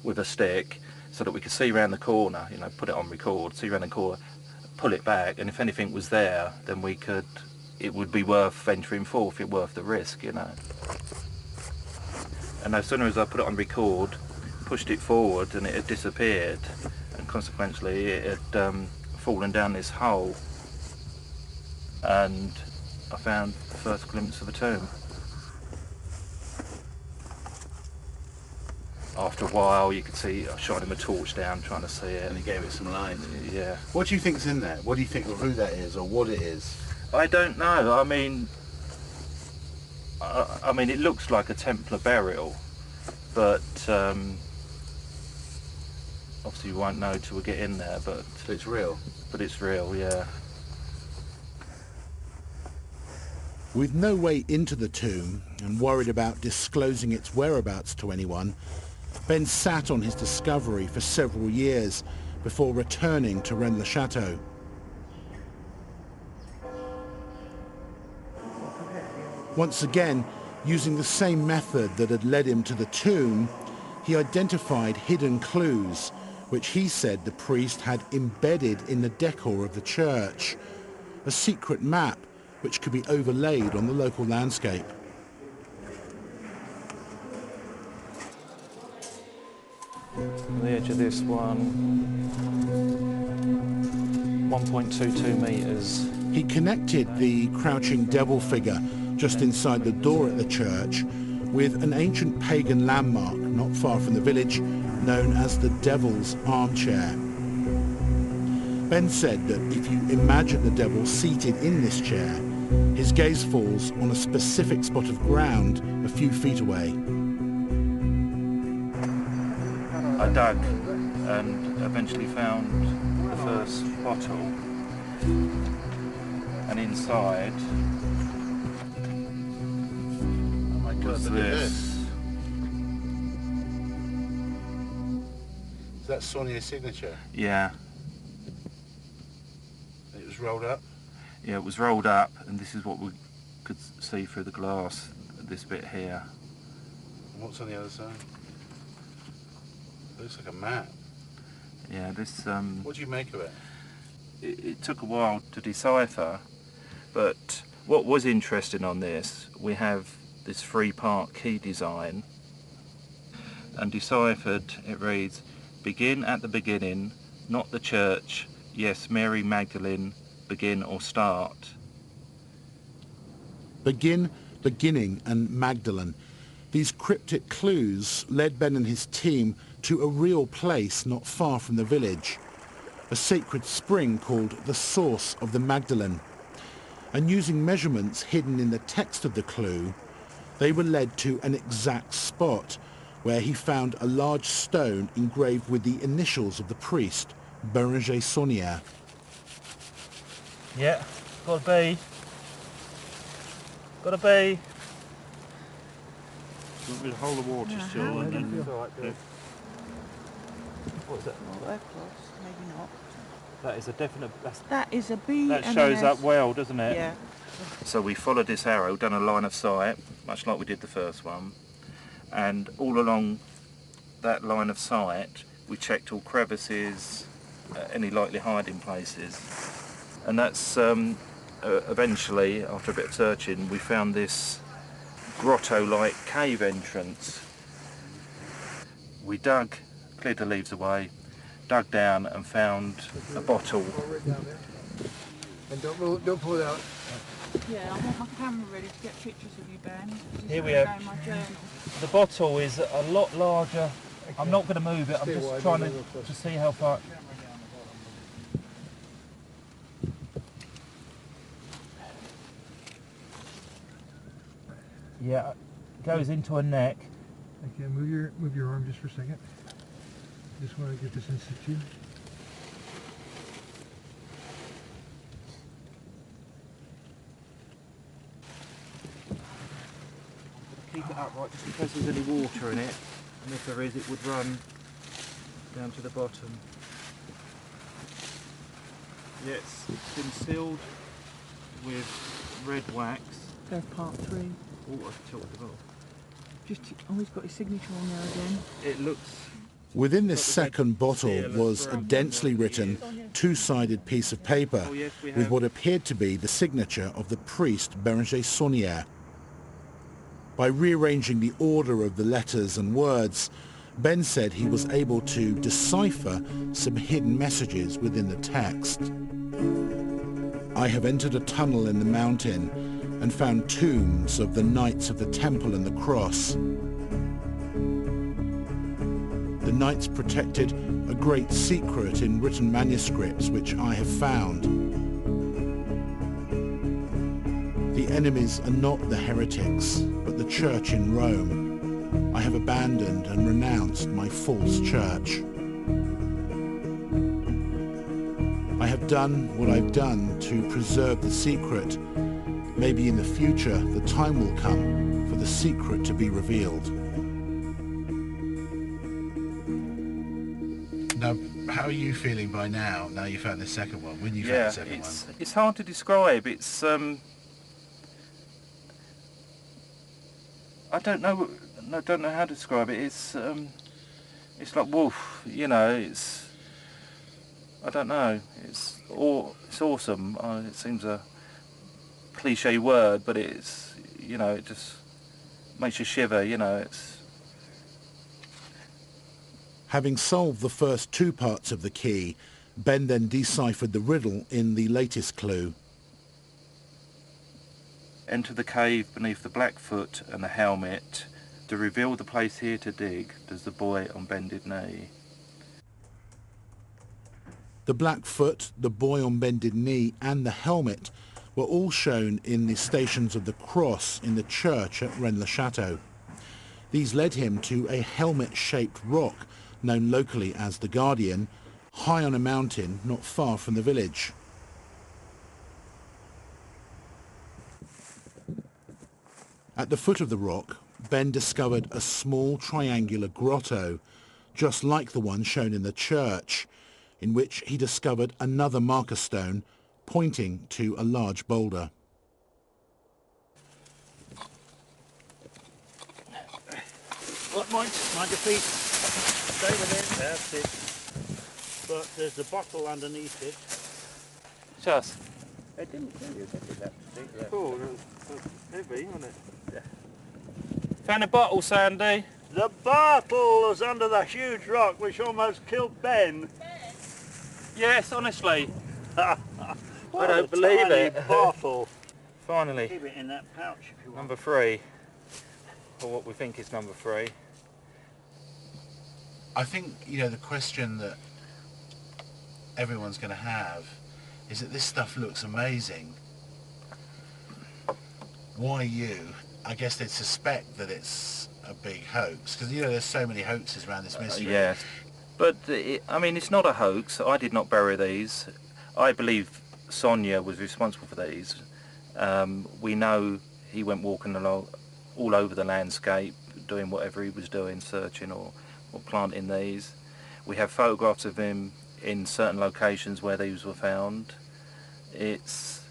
with a stick so that we could see around the corner, you know, put it on record, see around the corner, pull it back, and if anything was there, then it would be worth venturing forth, it worth the risk, you know. And as soon as I put it on record, pushed it forward, and it had disappeared, and consequently it had fallen down this hole, and I found the first glimpse of a tomb. After a while, you could see, I shot him a torch down trying to see it. And he gave it some light. Yeah. What do you think's in there? What do you think of who that is or what it is? I don't know. I mean, it looks like a Templar burial, but obviously you won't know till we get in there. But it's real. But it's real, yeah. With no way into the tomb and worried about disclosing its whereabouts to anyone, Ben sat on his discovery for several years before returning to Rennes-le-Château. Once again, using the same method that had led him to the tomb, he identified hidden clues, which he said the priest had embedded in the decor of the church, a secret map which could be overlaid on the local landscape. On the edge of this one, 1.22 metres. He connected the crouching devil figure just inside the door at the church with an ancient pagan landmark not far from the village known as the Devil's Armchair. Ben said that if you imagine the devil seated in this chair, his gaze falls on a specific spot of ground a few feet away. I dug and eventually found the first bottle, and inside was this. Is that Sonia's signature? Yeah. It was rolled up? Yeah, it was rolled up, and this is what we could see through the glass, this bit here. And what's on the other side? It looks like a map. Yeah, this... What do you make of it? It took a while to decipher, but what was interesting on this, we have this three-part key design, and deciphered, it reads, "Begin at the beginning, not the church, yes, Mary Magdalene, begin or start." Begin, beginning, and Magdalene. These cryptic clues led Ben and his team to a real place not far from the village, a sacred spring called the Source of the Magdalene. And using measurements hidden in the text of the clue, they were led to an exact spot where he found a large stone engraved with the initials of the priest, Burgess Sonia. Yeah, gotta be. Gotta be. With a whole of water still. And then, what's that? Well, they're close, maybe not. That is a definite... That is a B That and shows an up S. well, doesn't it? Yeah. So we followed this arrow, done a line of sight, much like we did the first one, and all along that line of sight we checked all crevices, any likely hiding places, and that's eventually, after a bit of searching, we found this grotto-like cave entrance. We dug, cleared the leaves away, dug down and found a bottle. And don't pull it out. Yeah, I want my camera ready to get pictures of you, Ben. Here we have. The bottle is a lot larger. I'm not going to move it, I'm just trying to see how far... Yeah, it goes into a neck. Okay, move your arm just for a second. Just want to get this in situ. Keep it upright just in case there's any water in it, and if there is, it would run down to the bottom. Yes, it's been sealed with red wax. There's part 3. Oh, I've tilted it off. Just always got his signature on there again. It looks... Within this second bottle was a densely written, two-sided piece of paper with what appeared to be the signature of the priest Burgess Sonia. By rearranging the order of the letters and words, Ben said he was able to decipher some hidden messages within the text. I have entered a tunnel in the mountain and found tombs of the Knights of the Temple and the Cross. The Knights protected a great secret in written manuscripts which I have found. The enemies are not the heretics, but the church in Rome. I have abandoned and renounced my false church. I have done what I've done to preserve the secret. Maybe in the future the time will come for the secret to be revealed. Now, how are you feeling by now you found the second one, when you found the second one? It's hard to describe. It's I don't know how to describe it. It's like wolf, you know. It's, I don't know. It's awesome. It seems a cliche word, but it's, you know, it just makes you shiver. You know, it's. Having solved the first two parts of the key, Ben then deciphered the riddle in the latest clue. Enter the cave beneath the Blackfoot and the helmet, To reveal the place here to dig, does the boy on bended knee. The black foot, the boy on bended knee and the helmet were all shown in the Stations of the Cross in the church at Rennes-le-Château. These led him to a helmet-shaped rock known locally as the Guardian, high on a mountain not far from the village. At the foot of the rock, Ben discovered a small triangular grotto, just like the one shown in the church, in which he discovered another marker stone pointing to a large boulder. What, mind your feet? Stay with it, that's it. But there's a bottle underneath it. Just. I didn't tell you that. Oh, that's heavy, isn't it? Yeah. Found a bottle, Sandy. The bottle was under the huge rock which almost killed Ben. Yes, honestly. I don't believe it. Bottle. Finally. Keep it in that pouch if you want. Number 3. Or what we think is number 3. I think, you know, the question that everyone's going to have is that this stuff looks amazing. Why you? I guess they'd suspect that it's a big hoax, because, you know, there's so many hoaxes around this mystery. Yes, but I mean, it's not a hoax. I did not bury these. I believe Sonia was responsible for these. We know he went walking along all over the landscape, doing whatever he was doing, searching or planting these. We have photographs of him in certain locations where these were found. It's,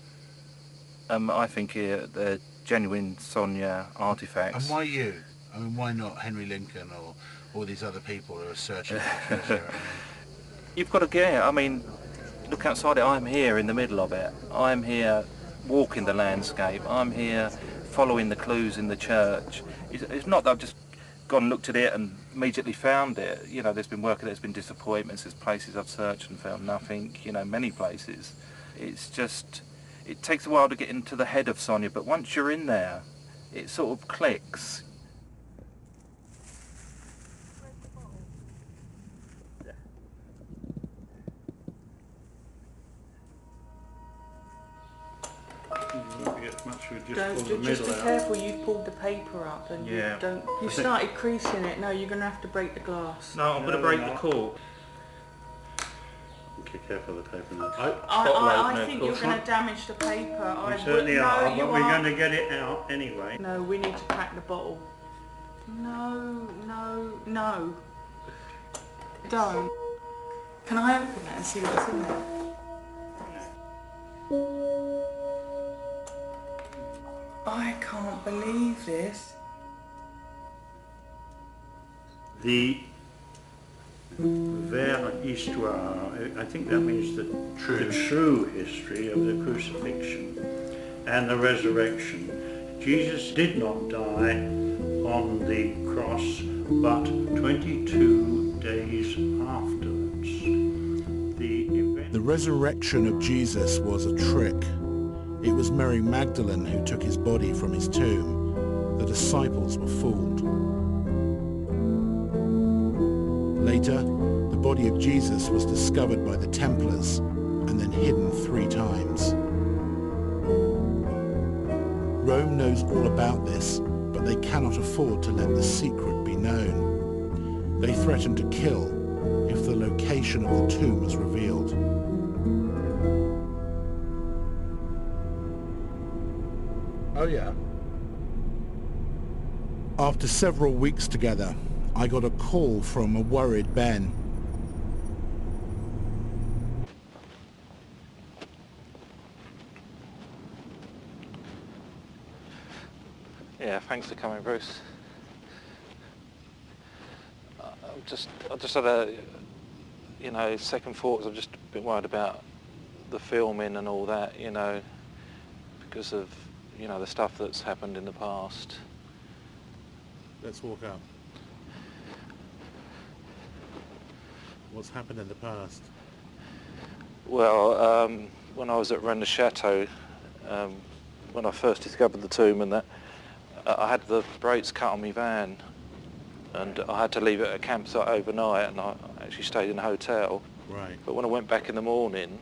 I think they're genuine Sonia artifacts. And why you? I mean, why not Henry Lincoln or all these other people who are searching for treasure? You've got to get it. I mean, look outside it. I'm here in the middle of it. I'm here walking the landscape. I'm here following the clues in the church. It's not that I've just gone and looked at it and immediately found it. You know, there's been work, there's been disappointments, there's places I've searched and found nothing, you know, many places. It's just, it takes a while to get into the head of Sonia, but once you're in there, it sort of clicks. Just be careful, you've pulled the paper up and you started creasing it. No, you're going to have to break the glass. No, I'm going to break the cork. Okay, careful of the paper now. I think you're going to damage the paper. We certainly are, but we're going to get it out anyway. No, we need to crack the bottle. No, no, no. Don't. Can I open it and see what's in there? I can't believe this. The vraie histoire, I think that means the true history of the crucifixion and the resurrection. Jesus did not die on the cross, but 22 days afterwards. The resurrection of Jesus was a trick. It was Mary Magdalene who took his body from his tomb. The disciples were fooled. Later, the body of Jesus was discovered by the Templars and then hidden 3 times. Rome knows all about this, but they cannot afford to let the secret be known. They threaten to kill if the location of the tomb is revealed. Oh yeah. After several weeks together, I got a call from a worried Ben. Yeah, thanks for coming, Bruce. I just had a, you know, second thoughts. I've just been worried about the filming and all that, you know, because of, you know, the stuff that's happened in the past. Let's walk up. What's happened in the past? Well, when I was at Rennes-le-Château, when I first discovered the tomb and that, I had the brakes cut on my van, and I had to leave it at a campsite overnight, and I actually stayed in a hotel. Right. But when I went back in the morning,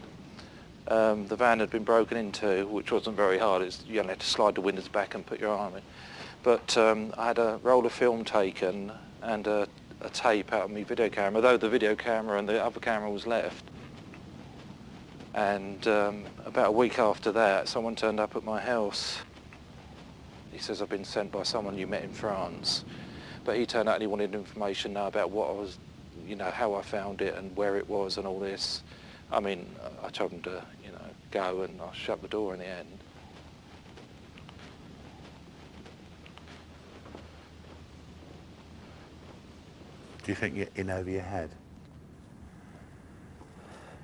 the van had been broken into, which wasn't very hard. You only had to slide the windows back and put your arm in. But I had a roll of film taken and a tape out of my video camera, though the video camera and the other camera was left. And about a week after that, someone turned up at my house. He says, I've been sent by someone you met in France. But he turned out and he wanted information now about what I was, you know, how I found it and where it was and all this. I mean, I told him to, you know, go, and I shut the door in the end. Do you think you're in over your head?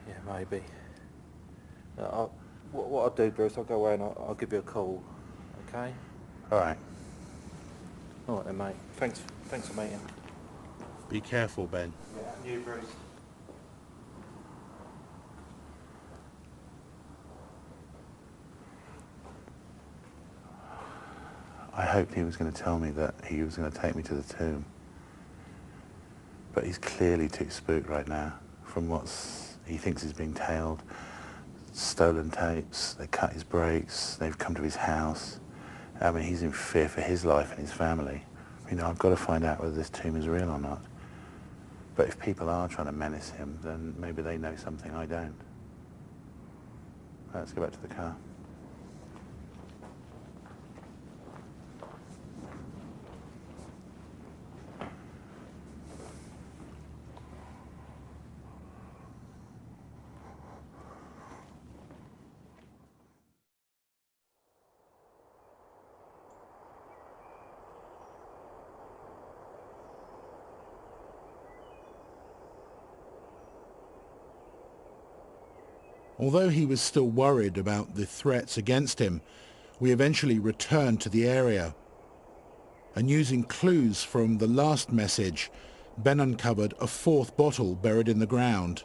Yeah, maybe. What I'll do, Bruce, I'll go away and I'll give you a call, okay? All right. All right then, mate. Thanks for meeting. Be careful, Ben. Yeah, you, Bruce. I hoped he was going to tell me that he was going to take me to the tomb. But he's clearly too spooked right now from he thinks he's being tailed. Stolen tapes, they cut his brakes, they've come to his house. I mean, he's in fear for his life and his family. You know, I've got to find out whether this tomb is real or not. But if people are trying to menace him, then maybe they know something I don't. Let's go back to the car. Although he was still worried about the threats against him, we eventually returned to the area. And using clues from the last message, Ben uncovered a fourth bottle buried in the ground.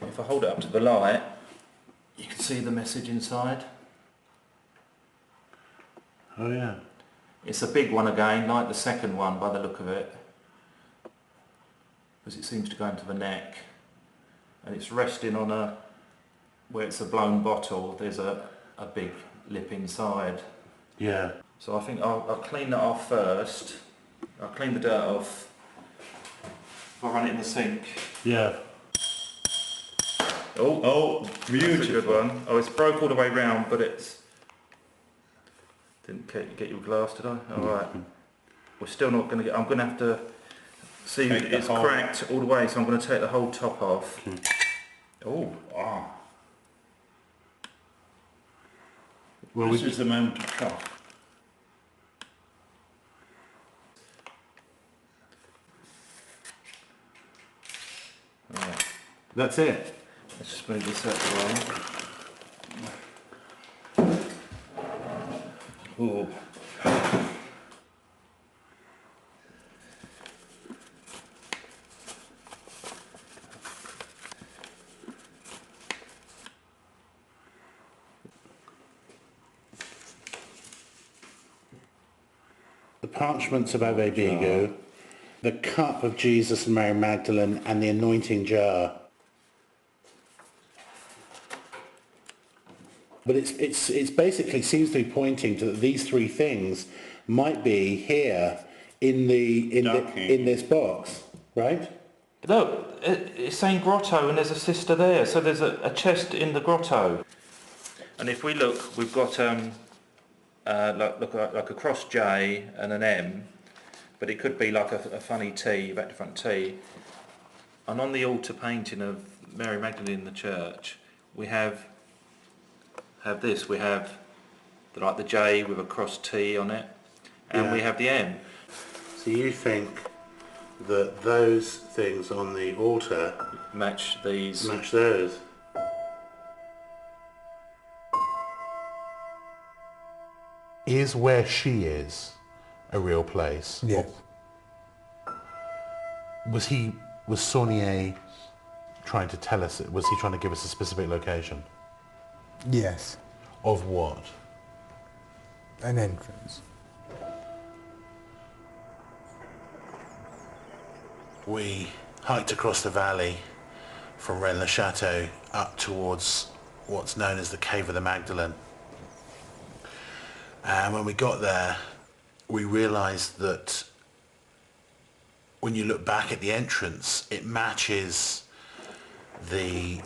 If I hold it up to the light, you can see the message inside. Oh yeah. It's a big one again, like the second one by the look of it. Because it seems to go into the neck. And it's resting on where it's a blown bottle, there's a big lip inside. Yeah. So I think I'll clean that off first. I'll clean the dirt off. I'll run it in the sink. Yeah. Oh, beautiful. That's a good one. Oh, it's broke all the way round, but it's... Didn't get your glass, did I? All right. We're still not going to get... I'm going to have to see it's cracked all the way, so I'm going to take the whole top off. Oh, ah. Well, this is the moment to cut. Right. That's it. Let's just move this out the way. Ooh. The parchments of Ave Bigu, the cup of Jesus and Mary Magdalene, and the anointing jar. But it's basically seems to be pointing to that these three things might be here in this box, right? Look, it's saying grotto, and there's a sister there. So there's a chest in the grotto. And if we look, we've got like a cross J and an M, but it could be like a funny T, back to front T. And on the altar painting of Mary Magdalene in the church, we have this. We have like the J with a cross T on it, and we have the M. So you think that those things on the altar match these? Match those. Is where she is a real place? Yes. Was Saunier trying to tell us, was he trying to give us a specific location? Yes. Of what? An entrance. We hiked across the valley from Rennes-le-Château up towards what's known as the Cave of the Magdalene. And when we got there, we realised that when you look back at the entrance, it matches the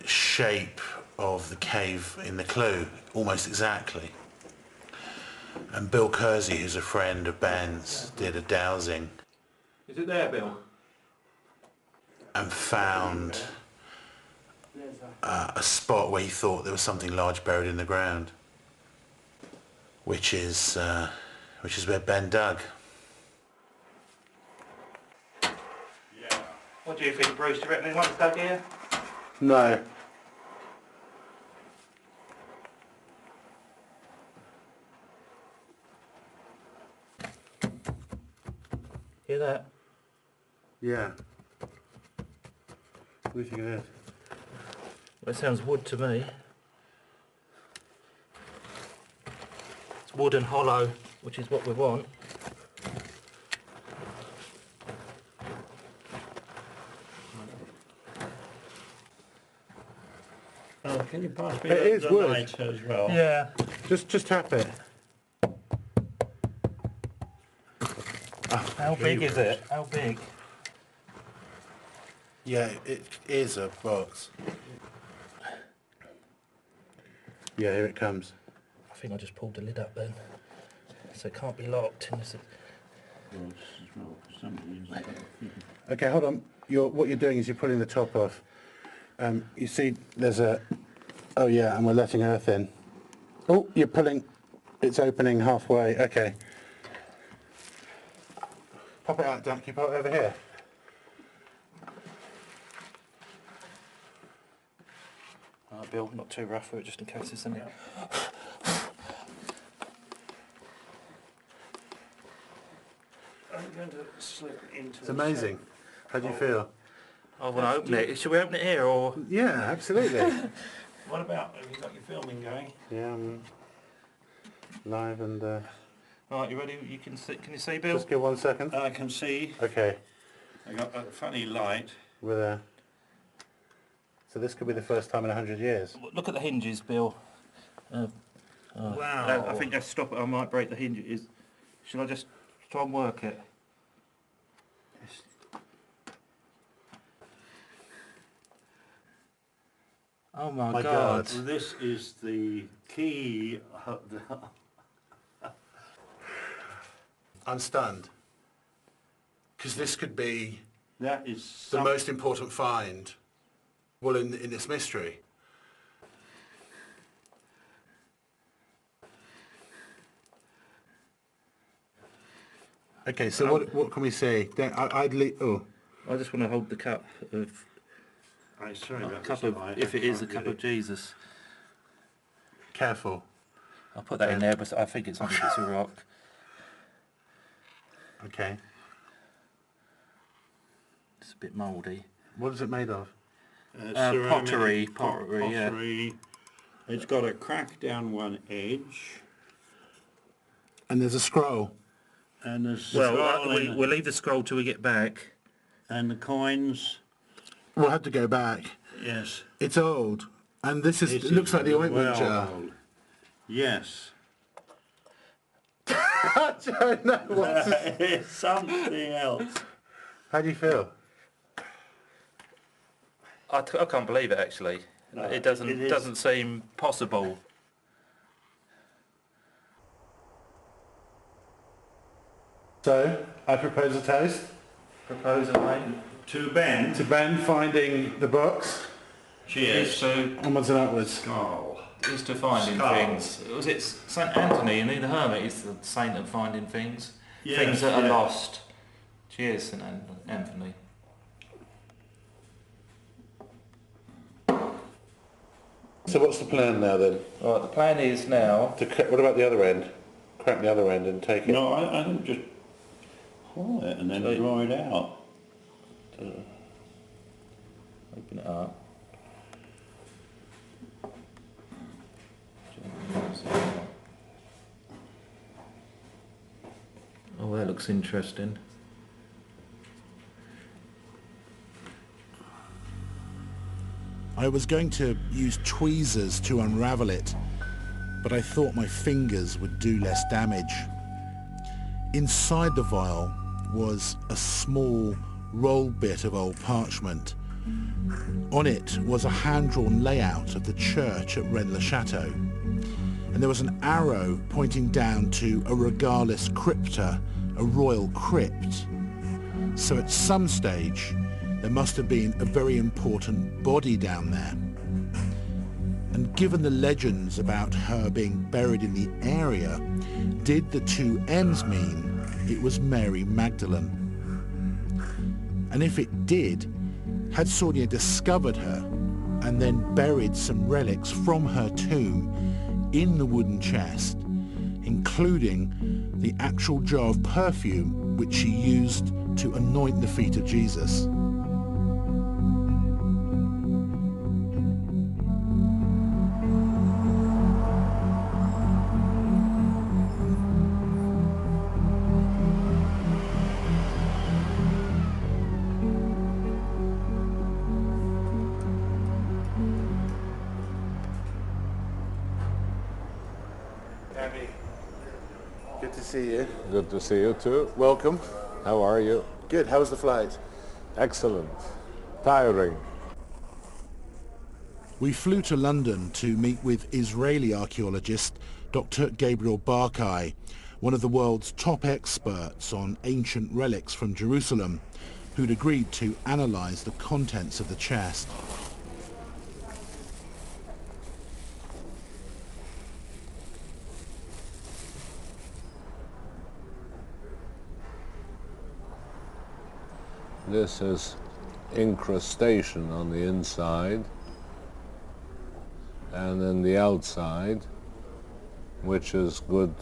shape of the cave in the Clou, almost exactly. And Bill Kersey, who's a friend of Ben's, did a dowsing. Is it there, Bill? And found a spot where he thought there was something large buried in the ground, which is where Ben dug. What do you think, Bruce? Do you reckon anyone's dug here? No. Hear that? Yeah. What do you think it is? Well, it sounds wood to me. It's wood and hollow, which is what we want. Oh, can you pass me It is the wood. light as well? Yeah. Just tap it. How big is it? How big? Yeah, it is a box. Yeah, here it comes. I think I just pulled the lid up then. So it can't be locked. Okay, hold on. What you're doing is you're pulling the top off. You see, there's a... Oh yeah, and we're letting earth in. Oh, you're pulling... It's opening halfway. Okay. Pop it out, Dan. Can you pop it over here? Alright, Bill, not too rough for it, just in case there's something. I'm going to slip into It's amazing. How do you feel? I want to open it. Should we open it here or...? Yeah, absolutely. What about, have you got your filming going? Yeah, I'm live and... Alright, you ready? You can see, can you see, Bill? Just give 1 second. I can see. Okay. I got that funny light. We're there. So this could be the first time in 100 years. Look at the hinges, Bill. Wow. I think just stop it. I might break the hinges. Shall I just try and work it? Oh my God. This is the key. I'm stunned. Because this could be that is the most important find, well, in this mystery. Okay, so what can we say? I just want to hold the cup of... if it is a cup of Jesus. Careful. I'll put that in there, but I think it's a rock. Okay. It's a bit mouldy. What is it made of? Pottery, yeah. It's got a crack down one edge. And there's a scroll. And there's we'll leave the scroll till we get back. And the coins. We'll have to go back. Yes. It's old. And this is, it looks like the ointment jar. Old. Yes. I don't know what it's something else. How do you feel? I can't believe it, actually. No, it doesn't seem possible. So, I propose a toast. Propose a mate. To Ben. To Ben finding the box. Cheers. Onwards and upwards. Skull. Is to finding things. Was it St. Anthony and the Hermit is the saint of finding things? Yes, things that are lost. Cheers, St. Anthony. So what's the plan now then? Right, the plan is now... What about the other end? crack the other end and take it. No, I think just pull it and then draw it out. Open it up. Oh, that looks interesting. I was going to use tweezers to unravel it, but I thought my fingers would do less damage. Inside the vial was a small roll bit of old parchment. On it was a hand-drawn layout of the church at Rennes-le-Château, and there was an arrow pointing down to a regalis crypta, a royal crypt. So at some stage there must have been a very important body down there. And given the legends about her being buried in the area, did the two M's mean it was Mary Magdalene? And if it did, had Sonia discovered her and then buried some relics from her tomb in the wooden chest, including the actual jar of perfume which she used to anoint the feet of Jesus? Good to see you. Good to see you too. Welcome. How are you? Good. How was the flight? Excellent. Tiring. We flew to London to meet with Israeli archaeologist Dr. Gabriel Barkai, one of the world's top experts on ancient relics from Jerusalem, who'd agreed to analyze the contents of the chest. This is incrustation on the inside, and then the outside, which is good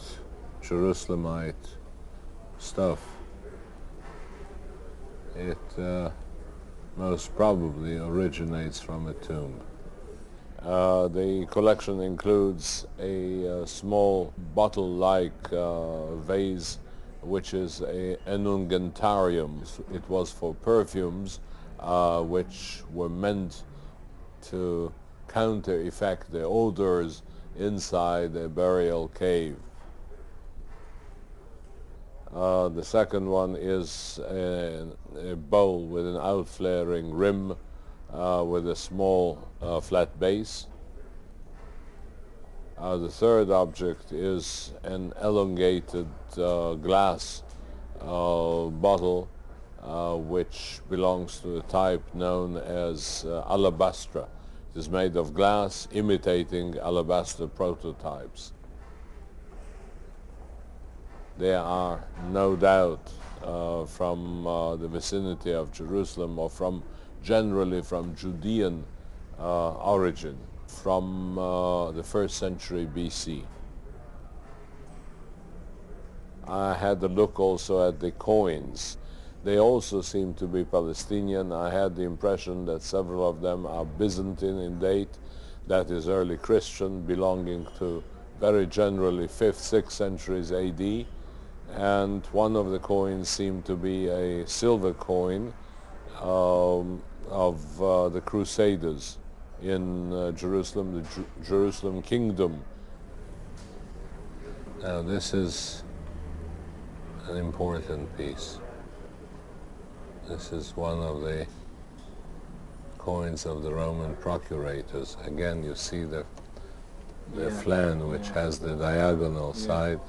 Jerusalemite stuff. It most probably originates from a tomb. The collection includes a small bottle-like vase, which is an unguentarium. It was for perfumes, which were meant to counter-effect the odors inside a burial cave. The second one is a bowl with an outflaring rim with a small flat base. The third object is an elongated glass bottle which belongs to the type known as alabastra. It is made of glass imitating alabaster prototypes. They are no doubt from the vicinity of Jerusalem, or generally from Judean origin, from the 1st century BC. I had a look also at the coins. They also seem to be Palestinian. I had the impression that several of them are Byzantine in date, that is early Christian, belonging to very generally 5th, 6th centuries AD. And one of the coins seemed to be a silver coin of the Crusaders in Jerusalem, the Jerusalem Kingdom. Now this is an important piece. This is one of the coins of the Roman procurators. Again, you see the flan, which has the diagonal side.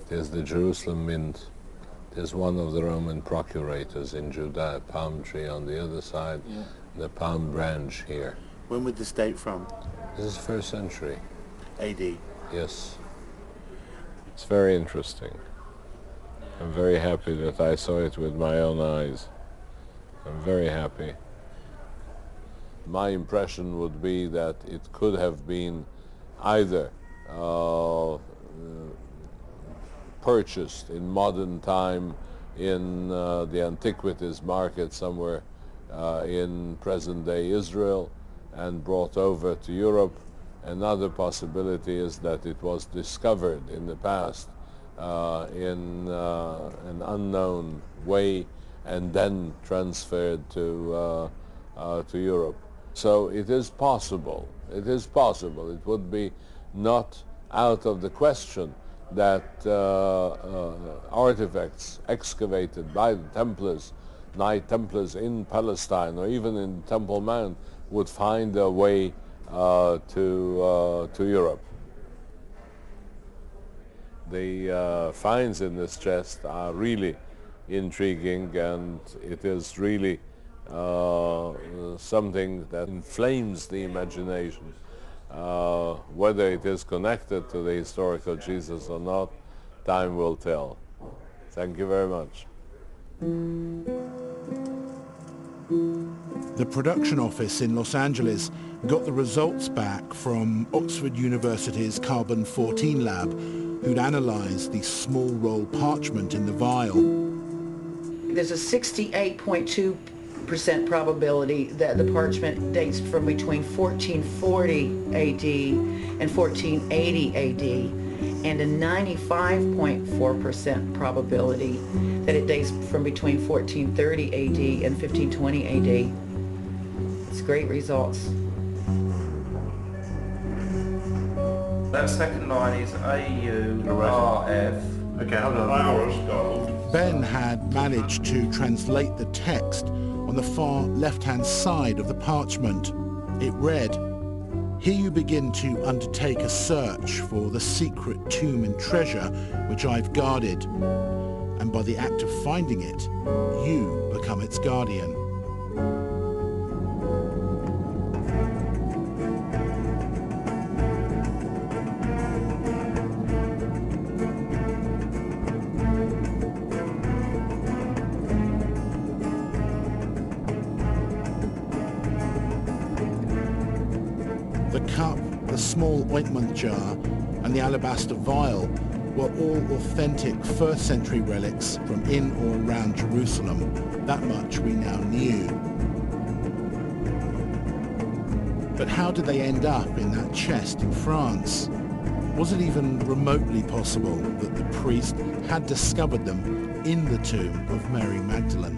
There's the Jerusalem mint. There's one of the Roman procurators in Judah, a palm tree on the other side, the palm branch here. When would this date from? This is 1st century. AD? Yes. It's very interesting. I'm very happy that I saw it with my own eyes. I'm very happy. My impression would be that it could have been either purchased in modern time in the antiquities market somewhere in present-day Israel and brought over to Europe. Another possibility is that it was discovered in the past in an unknown way and then transferred to Europe. So it is possible. It is possible. It would be not out of the question that artifacts excavated by the Templars, Knight Templars in Palestine or even in Temple Mount would find their way to Europe. The finds in this chest are really intriguing, and it is really something that inflames the imagination. Whether it is connected to the historical Jesus or not, time will tell. Thank you very much. The production office in Los Angeles got the results back from Oxford University's Carbon-14 lab, who'd analysed the small roll parchment in the vial. There's a 68.2% probability that the parchment dates from between 1440 AD and 1480 AD, and a 95.4% probability that it dates from between 1430 AD and 1520 AD. It's great results. That second line is AURF. Okay, hold on. Ben had managed to translate the text on the far left-hand side of the parchment. It read, "Here you begin to undertake a search for the secret tomb and treasure which I've guarded, and by the act of finding it, you become its guardian." The cup, the small ointment jar, and the alabaster vial were all authentic 1st century relics from in or around Jerusalem. That much we now knew. But how did they end up in that chest in France? Was it even remotely possible that the priest had discovered them in the tomb of Mary Magdalene?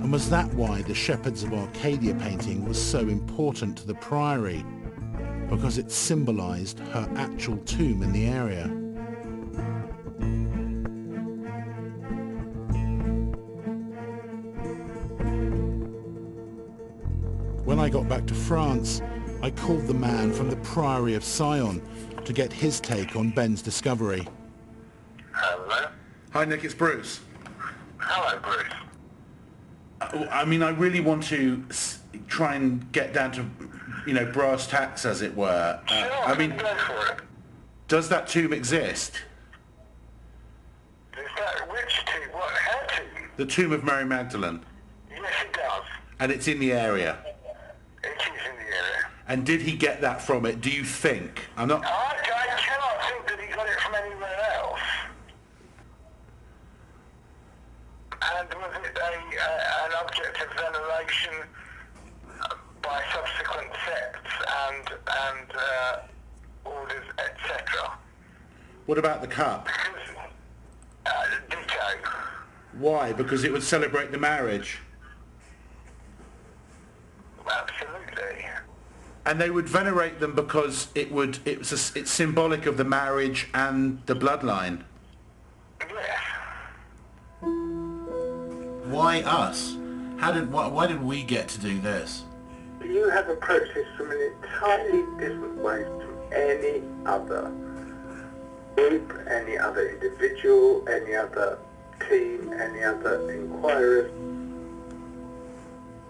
And was that why the Shepherds of Arcadia painting was so important to the Priory? Because it symbolised her actual tomb in the area. When I got back to France, I called the man from the Priory of Sion to get his take on Ben's discovery. Hello? Hi Nick, it's Bruce. Hello, Bruce. I mean, I really want to try and get down to, you know, brass tacks, as it were. I mean, go for it. Does that tomb exist? Is that which tomb? What, her tomb? The tomb of Mary Magdalene? Yes, it does. And it's in the area? It is in the area. And did he get that from it, do you think? I'm not... I cannot think that he got it from anywhere else. And was it an object of veneration by subsequent sects and orders, etc.? What about the cup? Ditto. Why? Because it would celebrate the marriage? Absolutely. And they would venerate them because it's symbolic of the marriage and the bloodline? Yes. Why us? Why did we get to do this? You have approached this from an entirely different way from any other group, any other individual, any other team, any other inquirer.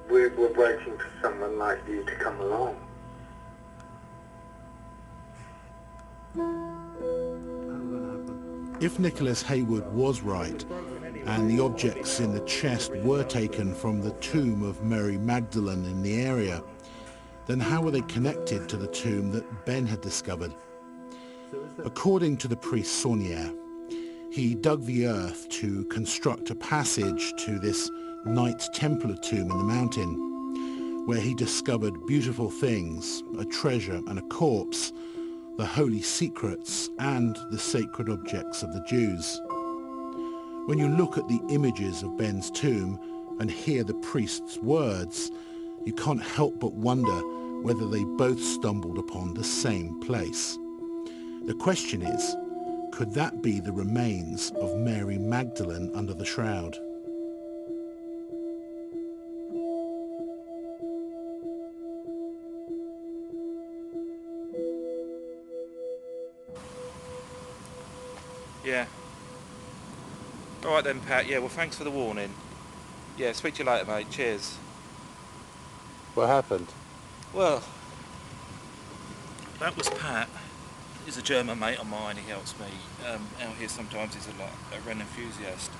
We're waiting for someone like you to come along. If Nicholas Haywood was right, and the objects in the chest were taken from the tomb of Mary Magdalene in the area, then how were they connected to the tomb that Ben had discovered? According to the priest Saunier, he dug the earth to construct a passage to this Knights Templar tomb in the mountain, where he discovered beautiful things, a treasure and a corpse, the holy secrets and the sacred objects of the Jews. When you look at the images of Ben's tomb and hear the priest's words, you can't help but wonder whether they both stumbled upon the same place. The question is, could that be the remains of Mary Magdalene under the shroud? Yeah. All right then, Pat. Yeah, well, thanks for the warning. Yeah, speak to you later, mate. Cheers. What happened? Well, that was Pat. He's a German mate of mine. He helps me out here sometimes. He's a Ren enthusiast.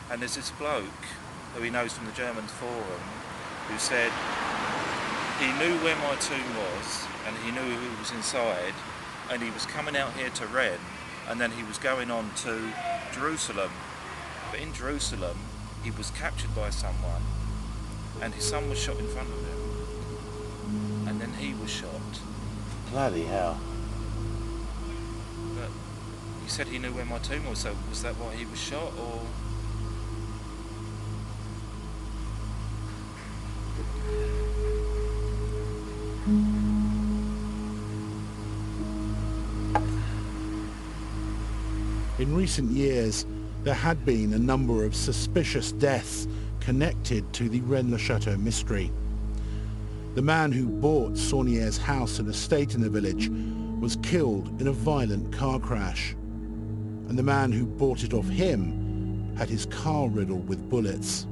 And there's this bloke who he knows from the German forum who said he knew where my tomb was and he knew who was inside, and he was coming out here to Ren, and then he was going on to Jerusalem. But in Jerusalem, he was captured by someone, and his son was shot in front of him. And then he was shot. Bloody hell. But he said he knew where my tomb was, so was that why he was shot, or...? In recent years, there had been a number of suspicious deaths connected to the Rennes-le-Château mystery. The man who bought Saunier's house and estate in the village was killed in a violent car crash, and the man who bought it off him had his car riddled with bullets.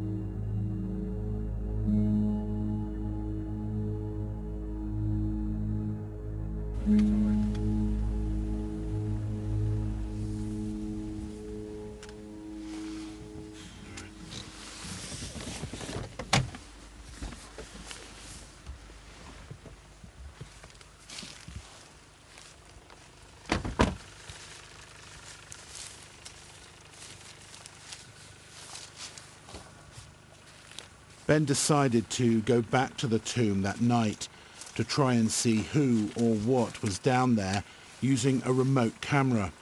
Ben decided to go back to the tomb that night to try and see who or what was down there using a remote camera.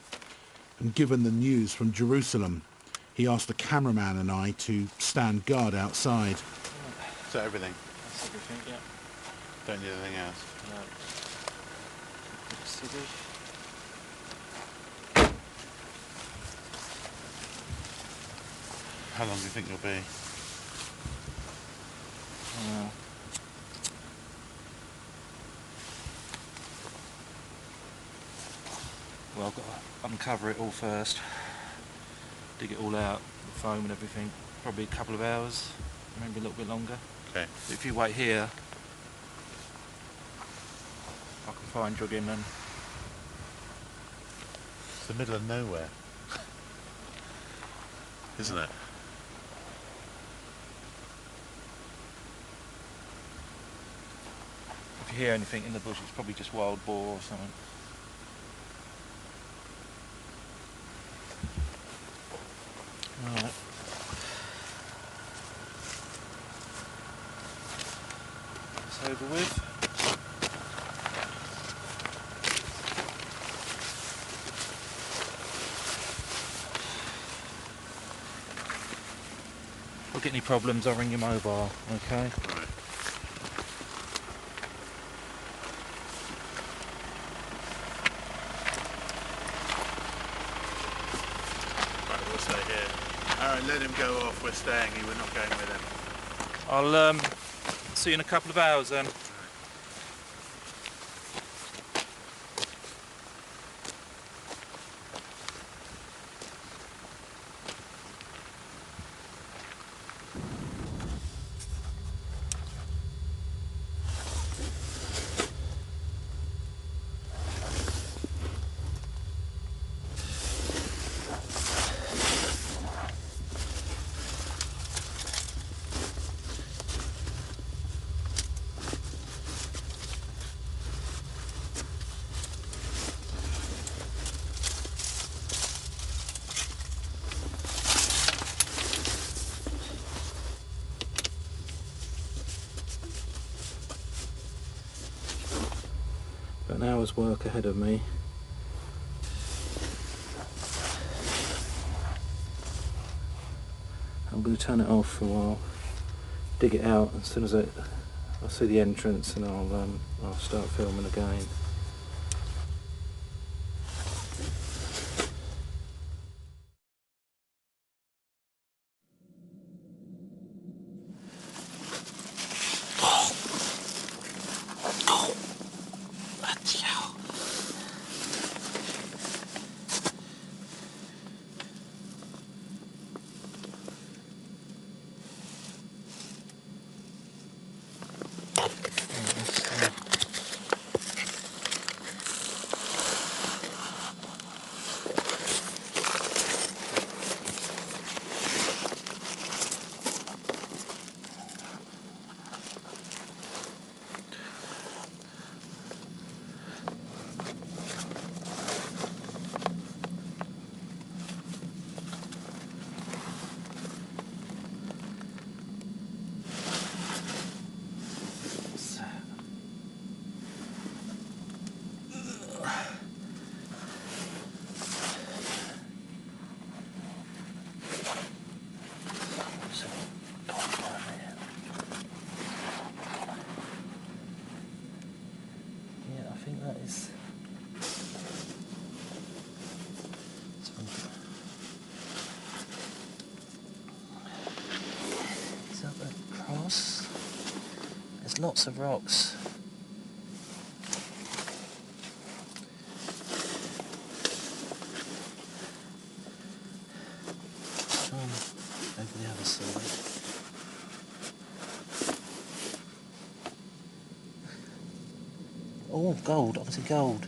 And given the news from Jerusalem, he asked the cameraman and I to stand guard outside. Is that everything? That's everything, yeah. Don't need anything else? No. City. How long do you think you'll be? Well, I've got to uncover it all first, dig it all out, the foam and everything. Probably a couple of hours, maybe a little bit longer. Okay. If you wait here, I can find you again then. It's the middle of nowhere. Isn't it? If you hear anything in the bush, it's probably just wild boar or something. Alright. It's over with. If I get any problems, I'll ring your mobile, okay? Right. Aaron, let him go off. We're staying here. We're not going with him. I'll see you in a couple of hours then. an hour's work ahead of me. I'm going to turn it off for a while, dig it out as soon as I see the entrance, and I'll start filming again. There's lots of rocks. Over the other side. Oh, gold, obviously gold.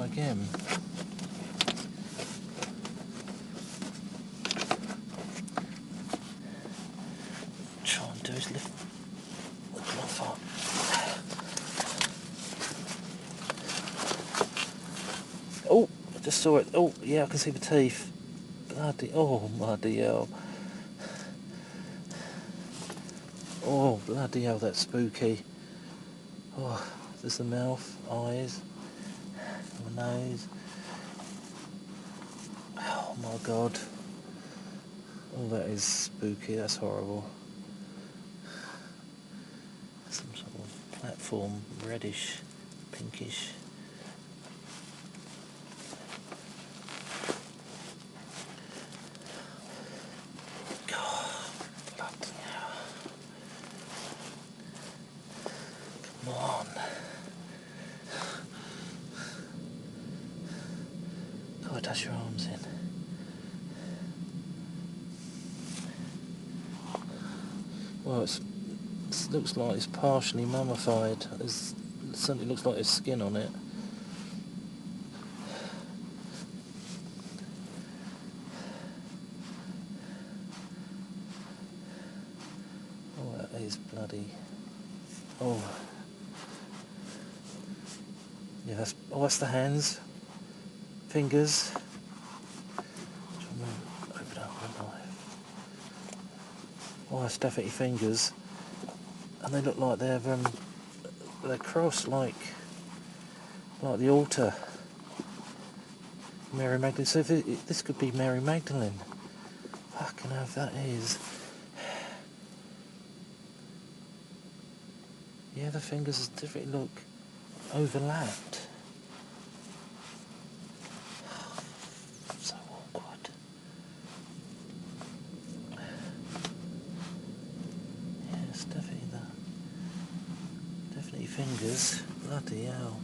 Again. Try and do is lift the cloth up. Oh, I just saw it. Oh, yeah, I can see the teeth. Bloody hell. Oh, bloody hell, that's spooky. Oh, there's the mouth, eyes. Nose. Oh my god. Oh, that is spooky, that's horrible. Some sort of platform, reddish, pinkish. God, bloody hell. Come on. Touch your arms in. Well, it looks like it's partially mummified. It certainly looks like there's skin on it. Oh, that is bloody. Oh. Yeah, that's the hands. Fingers. Open up my knife. Oh, that's definitely fingers, and they look like they're crossed like the altar. Mary Magdalene. So this could be Mary Magdalene. Fucking hell, if that is. Yeah, the fingers definitely look overlapped. So awkward. Yeah, it's definitely that. Definitely fingers. Bloody hell.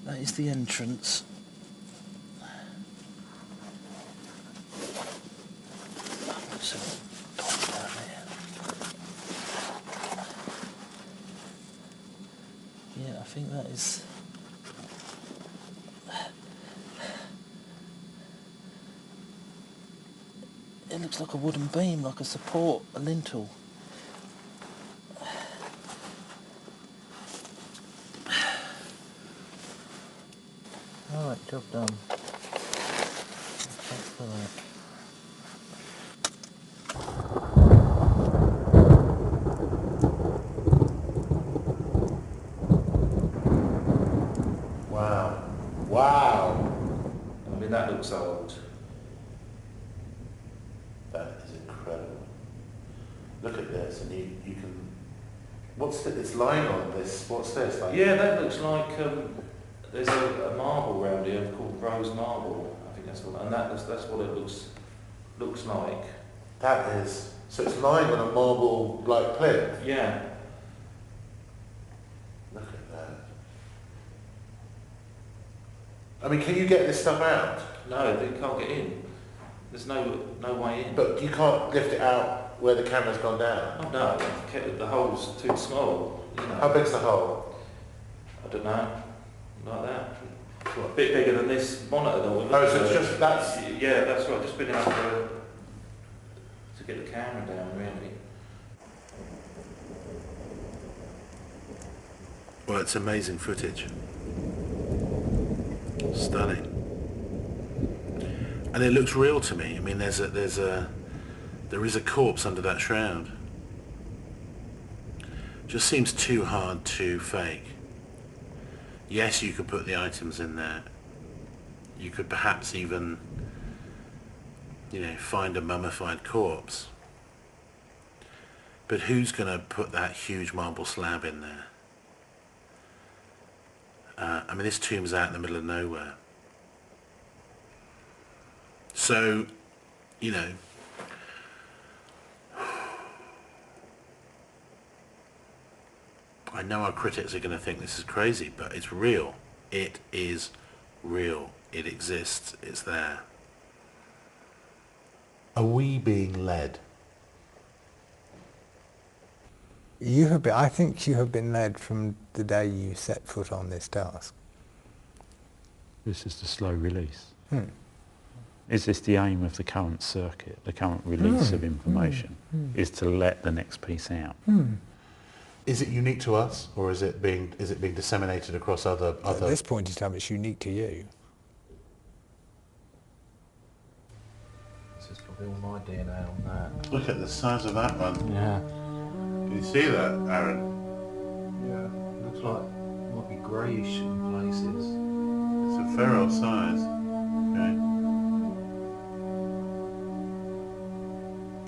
that is the entrance. So, down there. Yeah, I think that is. It looks like a wooden beam, like a support, a lintel. Alright, job done. Thanks for that. Wow. Wow. I mean, that looks old. That is incredible. Look at this, and you can. What's it's lying on this? What's this? Like? Yeah, that looks like there's a marble around here called rose marble. I think that's what, and that's what it looks like. That is. So it's lying on a marble like plinth. Yeah. Look at that. I mean, can you get this stuff out? No, they can't get in. There's no way in. But you can't lift it out where the camera's gone down? Oh no, the hole's too small. You know. How big's the hole? I don't know. Like that. A bit bigger than this monitor that we're looking Oh, so it's just that's... Yeah, that's right. Just big enough to get the camera down, really. Well, it's amazing footage. Stunning. And it looks real to me. I mean, there is a corpse under that shroud. Just seems too hard to fake. Yes, you could put the items in there. You could perhaps even, find a mummified corpse. But who's going to put that huge marble slab in there? I mean, this tomb's out in the middle of nowhere. So, I know our critics are going to think this is crazy, but it's real. It is real. It exists. It's there. Are we being led? I think you have been led from the day you set foot on this task. This is the slow release. Is this the aim of the current circuit, the current release of information, is to let the next piece out? Is it unique to us, or is it being disseminated across other? At this point in time, it's unique to you. This is probably all my DNA on that. Look at the size of that one. Yeah. Can you see that, Aaron? Yeah. Looks like it might be greyish in places. It's a fair old size. Okay.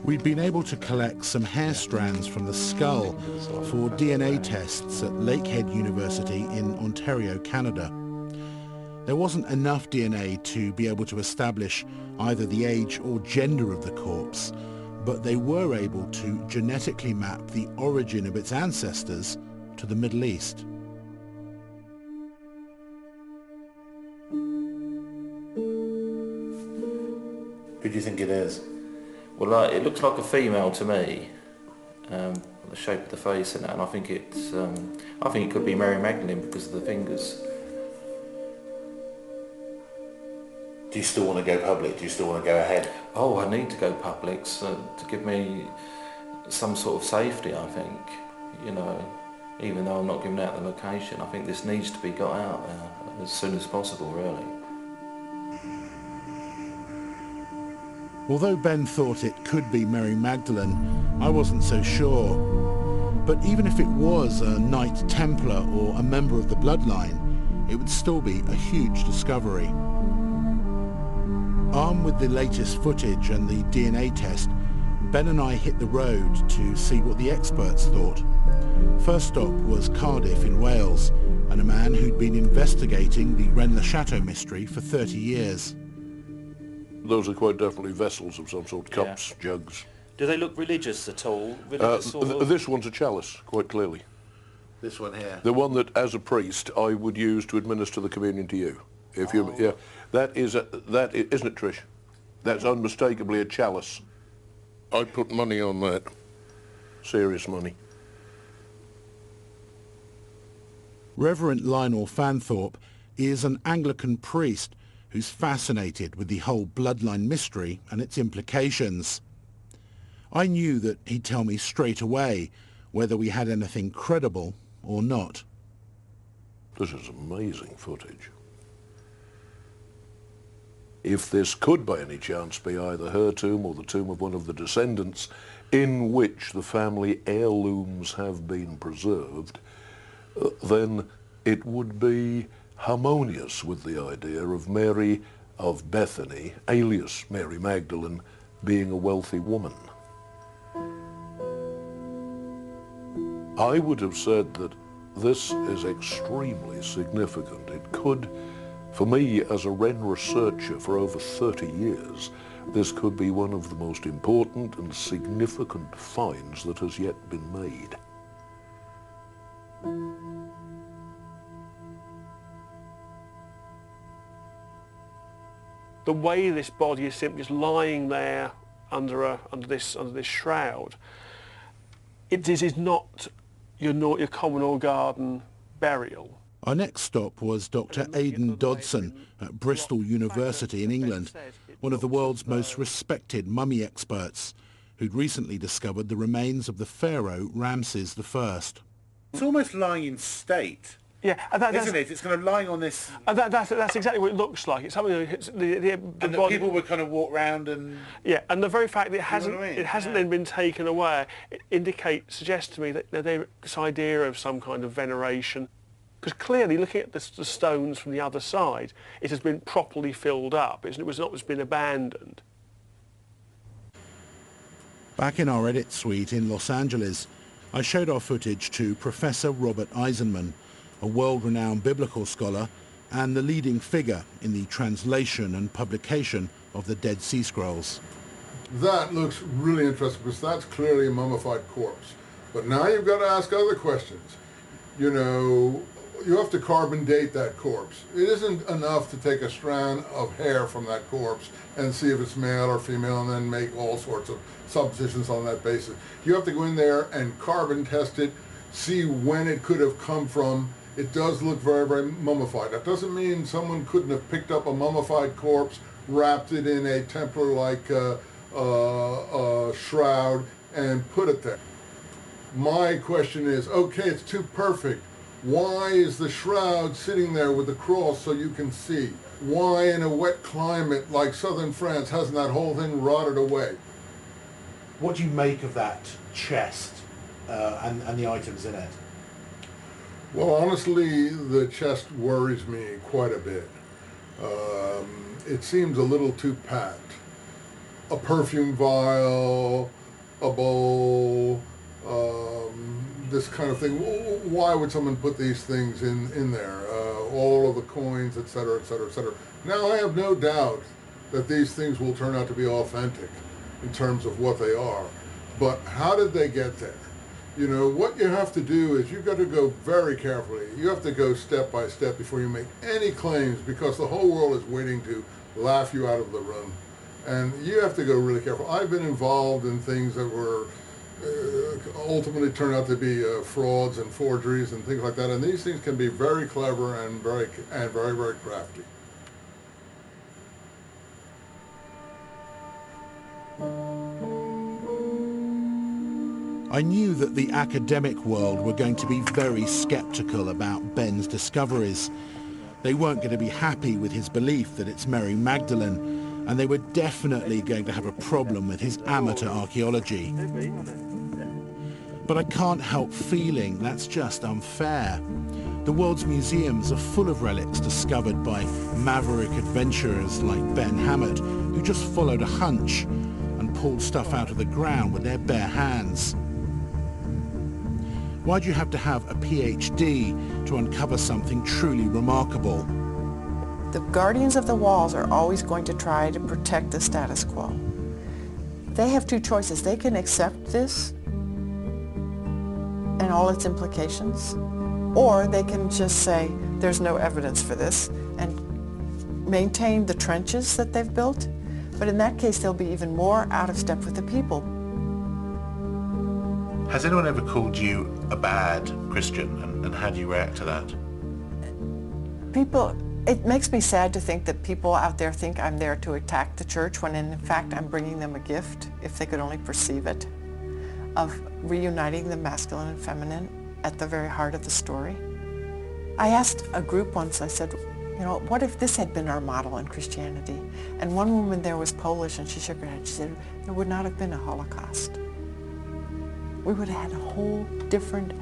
We'd been able to collect some hair strands from the skull for DNA tests at Lakehead University in Ontario, Canada. There wasn't enough DNA to be able to establish either the age or gender of the corpse, but they were able to genetically map the origin of its ancestors to the Middle East. Who do you think it is? Well, it looks like a female to me, the shape of the face and that, and I think it could be Mary Magdalene because of the fingers. Do you still want to go public? Do you still want to go ahead? Oh, I need to go public to give me some sort of safety, I think. Even though I'm not giving out the location, I think this needs to be got out there as soon as possible, really. Although Ben thought it could be Mary Magdalene, I wasn't so sure. But even if it was a Knight Templar or a member of the bloodline, it would still be a huge discovery. Armed with the latest footage and the DNA test, Ben and I hit the road to see what the experts thought. First stop was Cardiff in Wales, and a man who'd been investigating the Rennes-le-Château mystery for 30 years. Those are quite definitely vessels of some sort, cups, jugs. Do they look religious at all? Religious sort of? This one's a chalice, quite clearly. This one here. The one that, as a priest, I would use to administer the communion to you. If you, yeah, that isn't it, Trish? That's unmistakably a chalice. I'd put money on that. Serious money. Reverend Lionel Fanthorpe is an Anglican priest who's fascinated with the whole bloodline mystery and its implications. I knew that he'd tell me straight away whether we had anything credible or not. This is amazing footage. If this could by any chance be either her tomb or the tomb of one of the descendants in which the family heirlooms have been preserved, then it would be harmonious with the idea of Mary of Bethany, alias Mary Magdalene, being a wealthy woman. I would have said that this is extremely significant. It could, for me as a Wren researcher for over 30 years, this could be one of the most important and significant finds that has yet been made. The way this body is simply just lying there under this shroud, this is not your common or garden burial. Our next stop was Dr. Aidan Dodson at Bristol University in England, one of the world's most respected mummy experts, who'd recently discovered the remains of the pharaoh Ramses I. It's almost lying in state. Yeah, isn't it? It's kind of lying on this. That's exactly what it looks like. It's something. The body, people would kind of walk round and. Yeah, and the very fact that it hasn't Yeah. then been taken away, it suggests to me that there's this idea of some kind of veneration, because clearly, looking at the stones from the other side, it has been properly filled up. It was not just been abandoned. Back in our edit suite in Los Angeles, I showed our footage to Professor Robert Eisenman, a world-renowned biblical scholar and the leading figure in the translation and publication of the Dead Sea Scrolls. That looks really interesting because that's clearly a mummified corpse. But now you've got to ask other questions. You know, you have to carbon date that corpse. It isn't enough to take a strand of hair from that corpse and see if it's male or female and then make all sorts of suppositions on that basis. You have to go in there and carbon test it, see when it could have come from. It does look very, very mummified. That doesn't mean someone couldn't have picked up a mummified corpse, wrapped it in a Templar-like shroud, and put it there. My question is, okay, it's too perfect. Why is the shroud sitting there with the cross so you can see? Why in a wet climate like southern France hasn't that whole thing rotted away? What do you make of that chest and the items in it? Well, honestly, the chest worries me quite a bit. It seems a little too packed. A perfume vial, a bowl, this kind of thing. Why would someone put these things in there? All of the coins, etc., etc., etc. Now, I have no doubt that these things will turn out to be authentic in terms of what they are. But how did they get there? You know, what you have to do is you've got to go very carefully. You have to go step by step before you make any claims, because the whole world is waiting to laugh you out of the room. And you have to go really careful. I've been involved in things that were ultimately turned out to be frauds and forgeries and things like that. And these things can be very clever and very, very crafty. I knew that the academic world were going to be very skeptical about Ben's discoveries. They weren't going to be happy with his belief that it's Mary Magdalene, and they were definitely going to have a problem with his amateur archaeology. But I can't help feeling that's just unfair. The world's museums are full of relics discovered by maverick adventurers like Ben Hammett, who just followed a hunch and pulled stuff out of the ground with their bare hands. Why do you have to have a PhD to uncover something truly remarkable? The guardians of the walls are always going to try to protect the status quo. They have two choices. They can accept this and all its implications, or they can just say there's no evidence for this and maintain the trenches that they've built, but in that case they'll be even more out of step with the people. Has anyone ever called you a bad Christian, and how do you react to that? People, it makes me sad to think that people out there think I'm there to attack the church when in fact I'm bringing them a gift, if they could only perceive it, of reuniting the masculine and feminine at the very heart of the story. I asked a group once, I said, you know, what if this had been our model in Christianity? And one woman there was Polish and she shook her head. She said, there would not have been a Holocaust. We would have had a whole different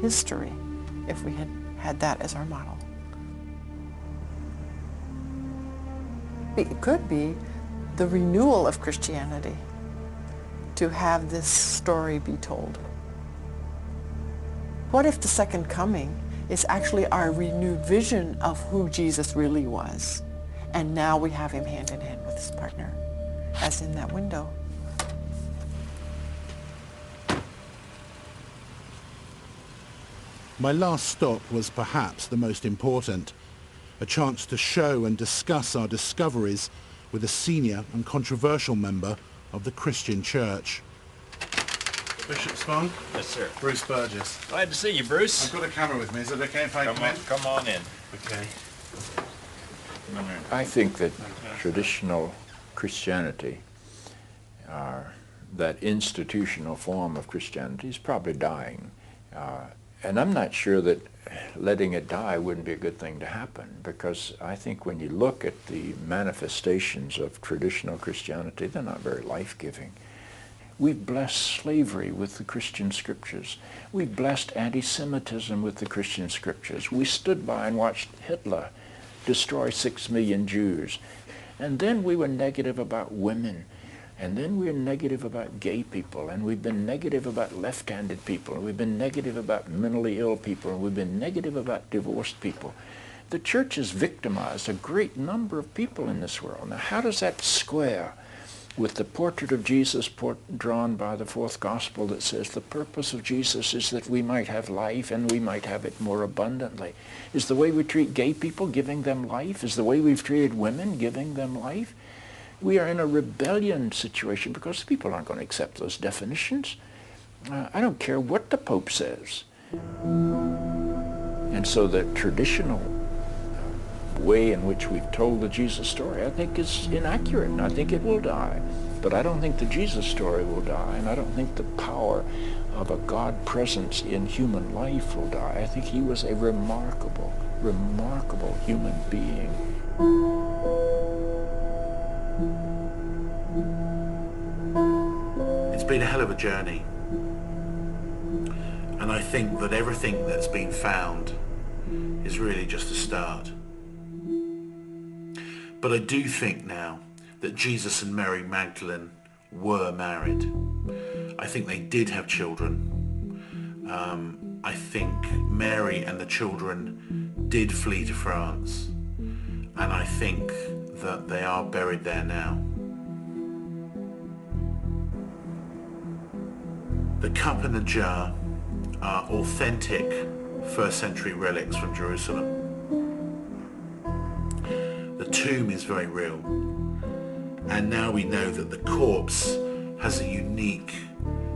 history if we had had that as our model. It could be the renewal of Christianity to have this story be told. What if the second coming is actually our renewed vision of who Jesus really was, and now we have him hand in hand with his partner, as in that window? My last stop was perhaps the most important, a chance to show and discuss our discoveries with a senior and controversial member of the Christian Church. Bishop Spong? Yes, sir. Bruce Burgess. Glad to see you, Bruce. I've got a camera with me. Is it okay if I come in? Come on in. Okay. I think that traditional Christianity, that institutional form of Christianity, is probably dying. And I'm not sure that letting it die wouldn't be a good thing to happen, because I think when you look at the manifestations of traditional Christianity, they're not very life-giving. We've blessed slavery with the Christian scriptures. We've blessed anti-Semitism with the Christian scriptures. We stood by and watched Hitler destroy 6 million Jews. And then we were negative about women. And then we were negative about gay people, and we've been negative about left-handed people, and we've been negative about mentally ill people, and we've been negative about divorced people. The church has victimized a great number of people in this world. Now, how does that square with the portrait of Jesus drawn by the fourth gospel that says the purpose of Jesus is that we might have life and we might have it more abundantly? Is the way we treat gay people giving them life? Is the way we've treated women giving them life? We are in a rebellion situation because people aren't going to accept those definitions. I don't care what the Pope says. And so the traditional way in which we've told the Jesus story, I think, is inaccurate, and I think it will die. But I don't think the Jesus story will die, and I don't think the power of a God presence in human life will die. I think he was a remarkable, remarkable human being. It's been a hell of a journey, and I think that everything that's been found is really just a start. But I do think now that Jesus and Mary Magdalene were married. I think they did have children. I think Mary and the children did flee to France, and I think that they are buried there now. The cup and the jar are authentic first century relics from Jerusalem. The tomb is very real, and now we know that the corpse has a unique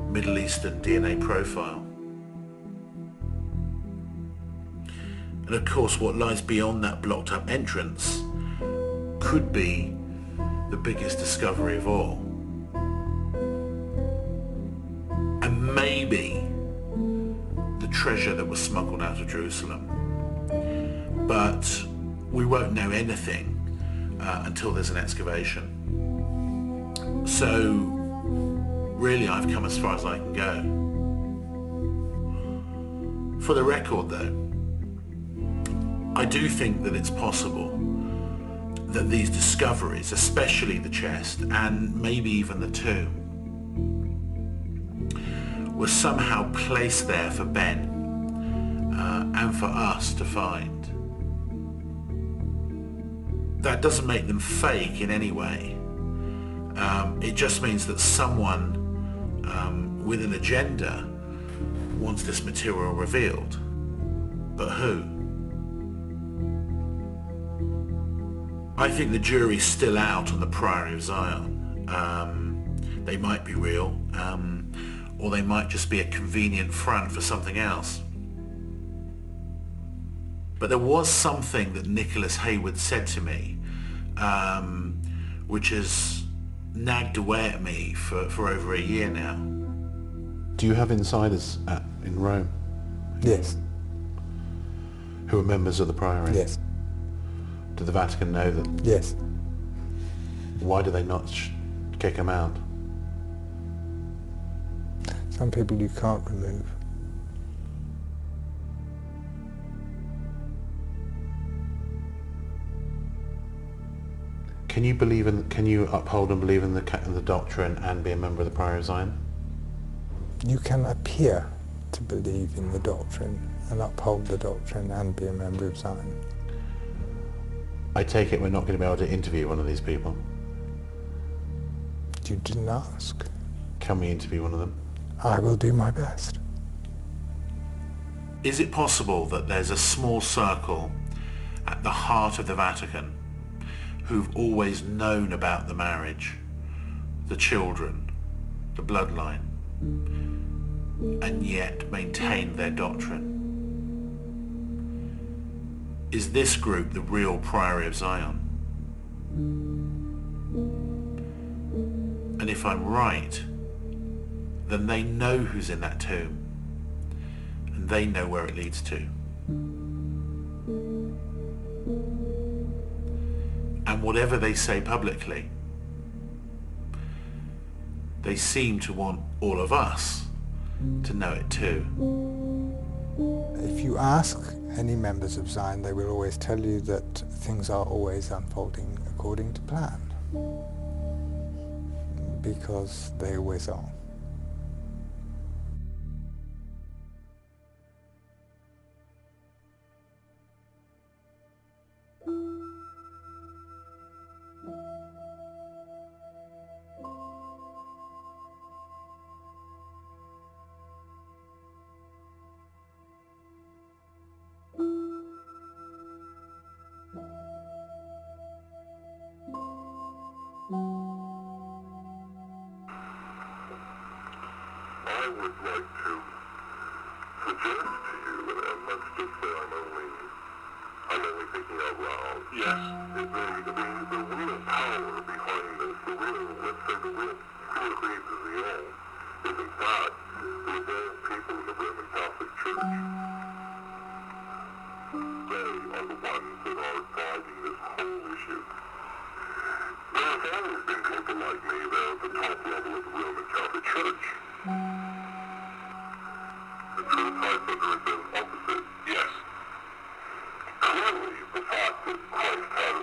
Middle Eastern DNA profile. And of course, what lies beyond that blocked up entrance could be the biggest discovery of all. And maybe the treasure that was smuggled out of Jerusalem. But we won't know anything until there's an excavation. So really, I've come as far as I can go. For the record though, I do think that it's possible that these discoveries, especially the chest and maybe even the tomb, was somehow placed there for Ben and for us to find. That doesn't make them fake in any way. It just means that someone with an agenda wants this material revealed. But who? I think the jury's still out on the Priory of Zion. They might be real, or they might just be a convenient front for something else. But there was something that Nicholas Hayward said to me, which has nagged away at me for over a year now. Do you have insiders in Rome? Yes. Who are members of the Priory? Yes. Did the Vatican know that? Yes. Why do they not kick them out? Some people you can't remove. Can you uphold and believe in the doctrine and be a member of the Priory of Zion? You can appear to believe in the doctrine and uphold the doctrine and be a member of Zion. I take it we're not going to be able to interview one of these people. You didn't ask. Can we interview one of them? I will do my best. Is it possible that there's a small circle at the heart of the Vatican who've always known about the marriage, the children, the bloodline, and yet maintained their doctrine? Is this group the real Priory of Zion? And if I'm right, then they know who's in that tomb, and they know where it leads to. And whatever they say publicly, they seem to want all of us to know it too. If you ask any members of Zion, they will always tell you that things are always unfolding according to plan, because they always are. I would like to suggest to you, and let's just say I'm only thinking out loud. Yes. The real power behind this, the real creative zeal, is in fact the real people in the Roman Catholic Church. They are the ones that are driving this whole issue. There have always been people like me there at the top level of the Roman Catholic Church. The truth hides under its opposite. Yes. Clearly, the fact that Christ has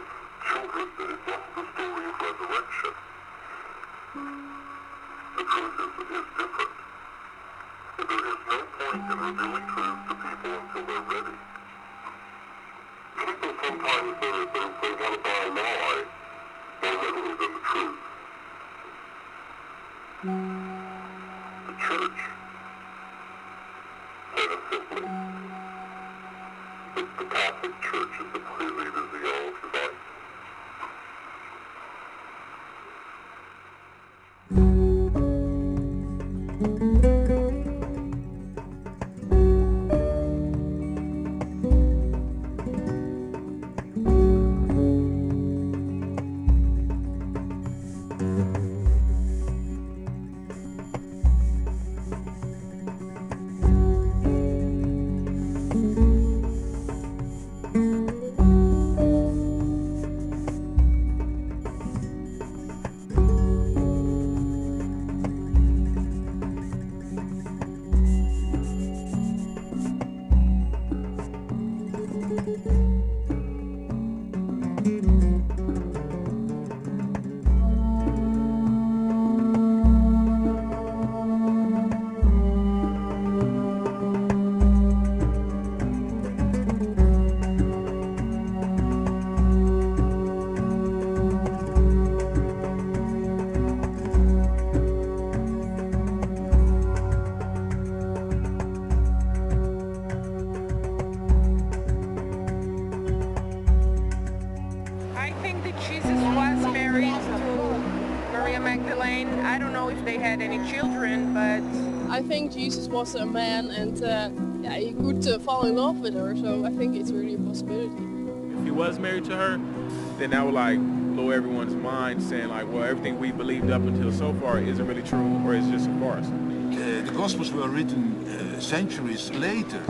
children, that it wasn't the story of resurrection. The truth is different. And there is no point in revealing truth to people until they're ready. People sometimes they want to buy a lie more readily than the truth. The church, said it simply, the Catholic Church is the prelude of the old divine. if they had any children, but... I think Jesus was a man and yeah, he could fall in love with her, so I think it's really a possibility. If he was married to her, then that would like blow everyone's mind, saying like, well, everything we believed up until so far isn't really true, or is just a farce. The Gospels were written centuries later.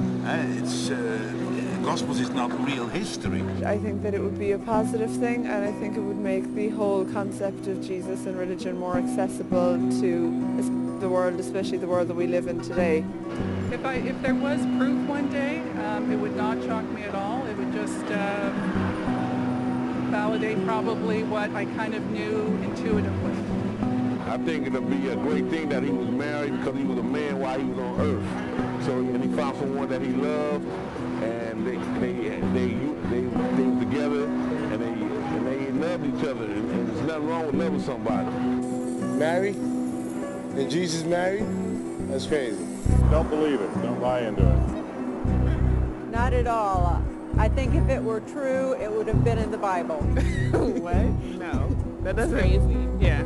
Gospels is not real history. I think that it would be a positive thing, and I think it would make the whole concept of Jesus and religion more accessible to the world, especially the world that we live in today. If there was proof one day, it would not shock me at all. It would just validate probably what I kind of knew intuitively. I think it'll be a great thing that he was married because he was a man while he was on earth. So, and he found someone that he loved, and they were together, and they loved each other, and there's nothing wrong with loving somebody. Married? And Jesus married? That's crazy. Don't believe it. Don't buy into it. Not at all. I think if it were true, it would have been in the Bible. What? No. That doesn't... Crazy. Yeah.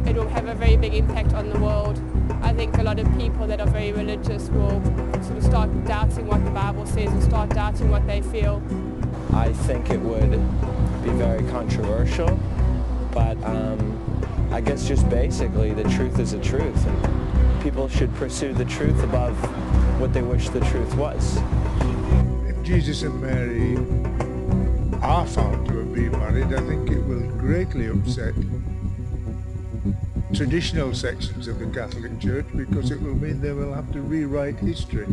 It will have a very big impact on the world. I think a lot of people that are very religious will sort of start doubting what the Bible says and start doubting what they feel. I think it would be very controversial, but I guess just basically the truth is the truth, and people should pursue the truth above what they wish the truth was. If Jesus and Mary are found to have been married, I think it will greatly upset traditional sections of the Catholic Church, because it will mean they will have to rewrite history.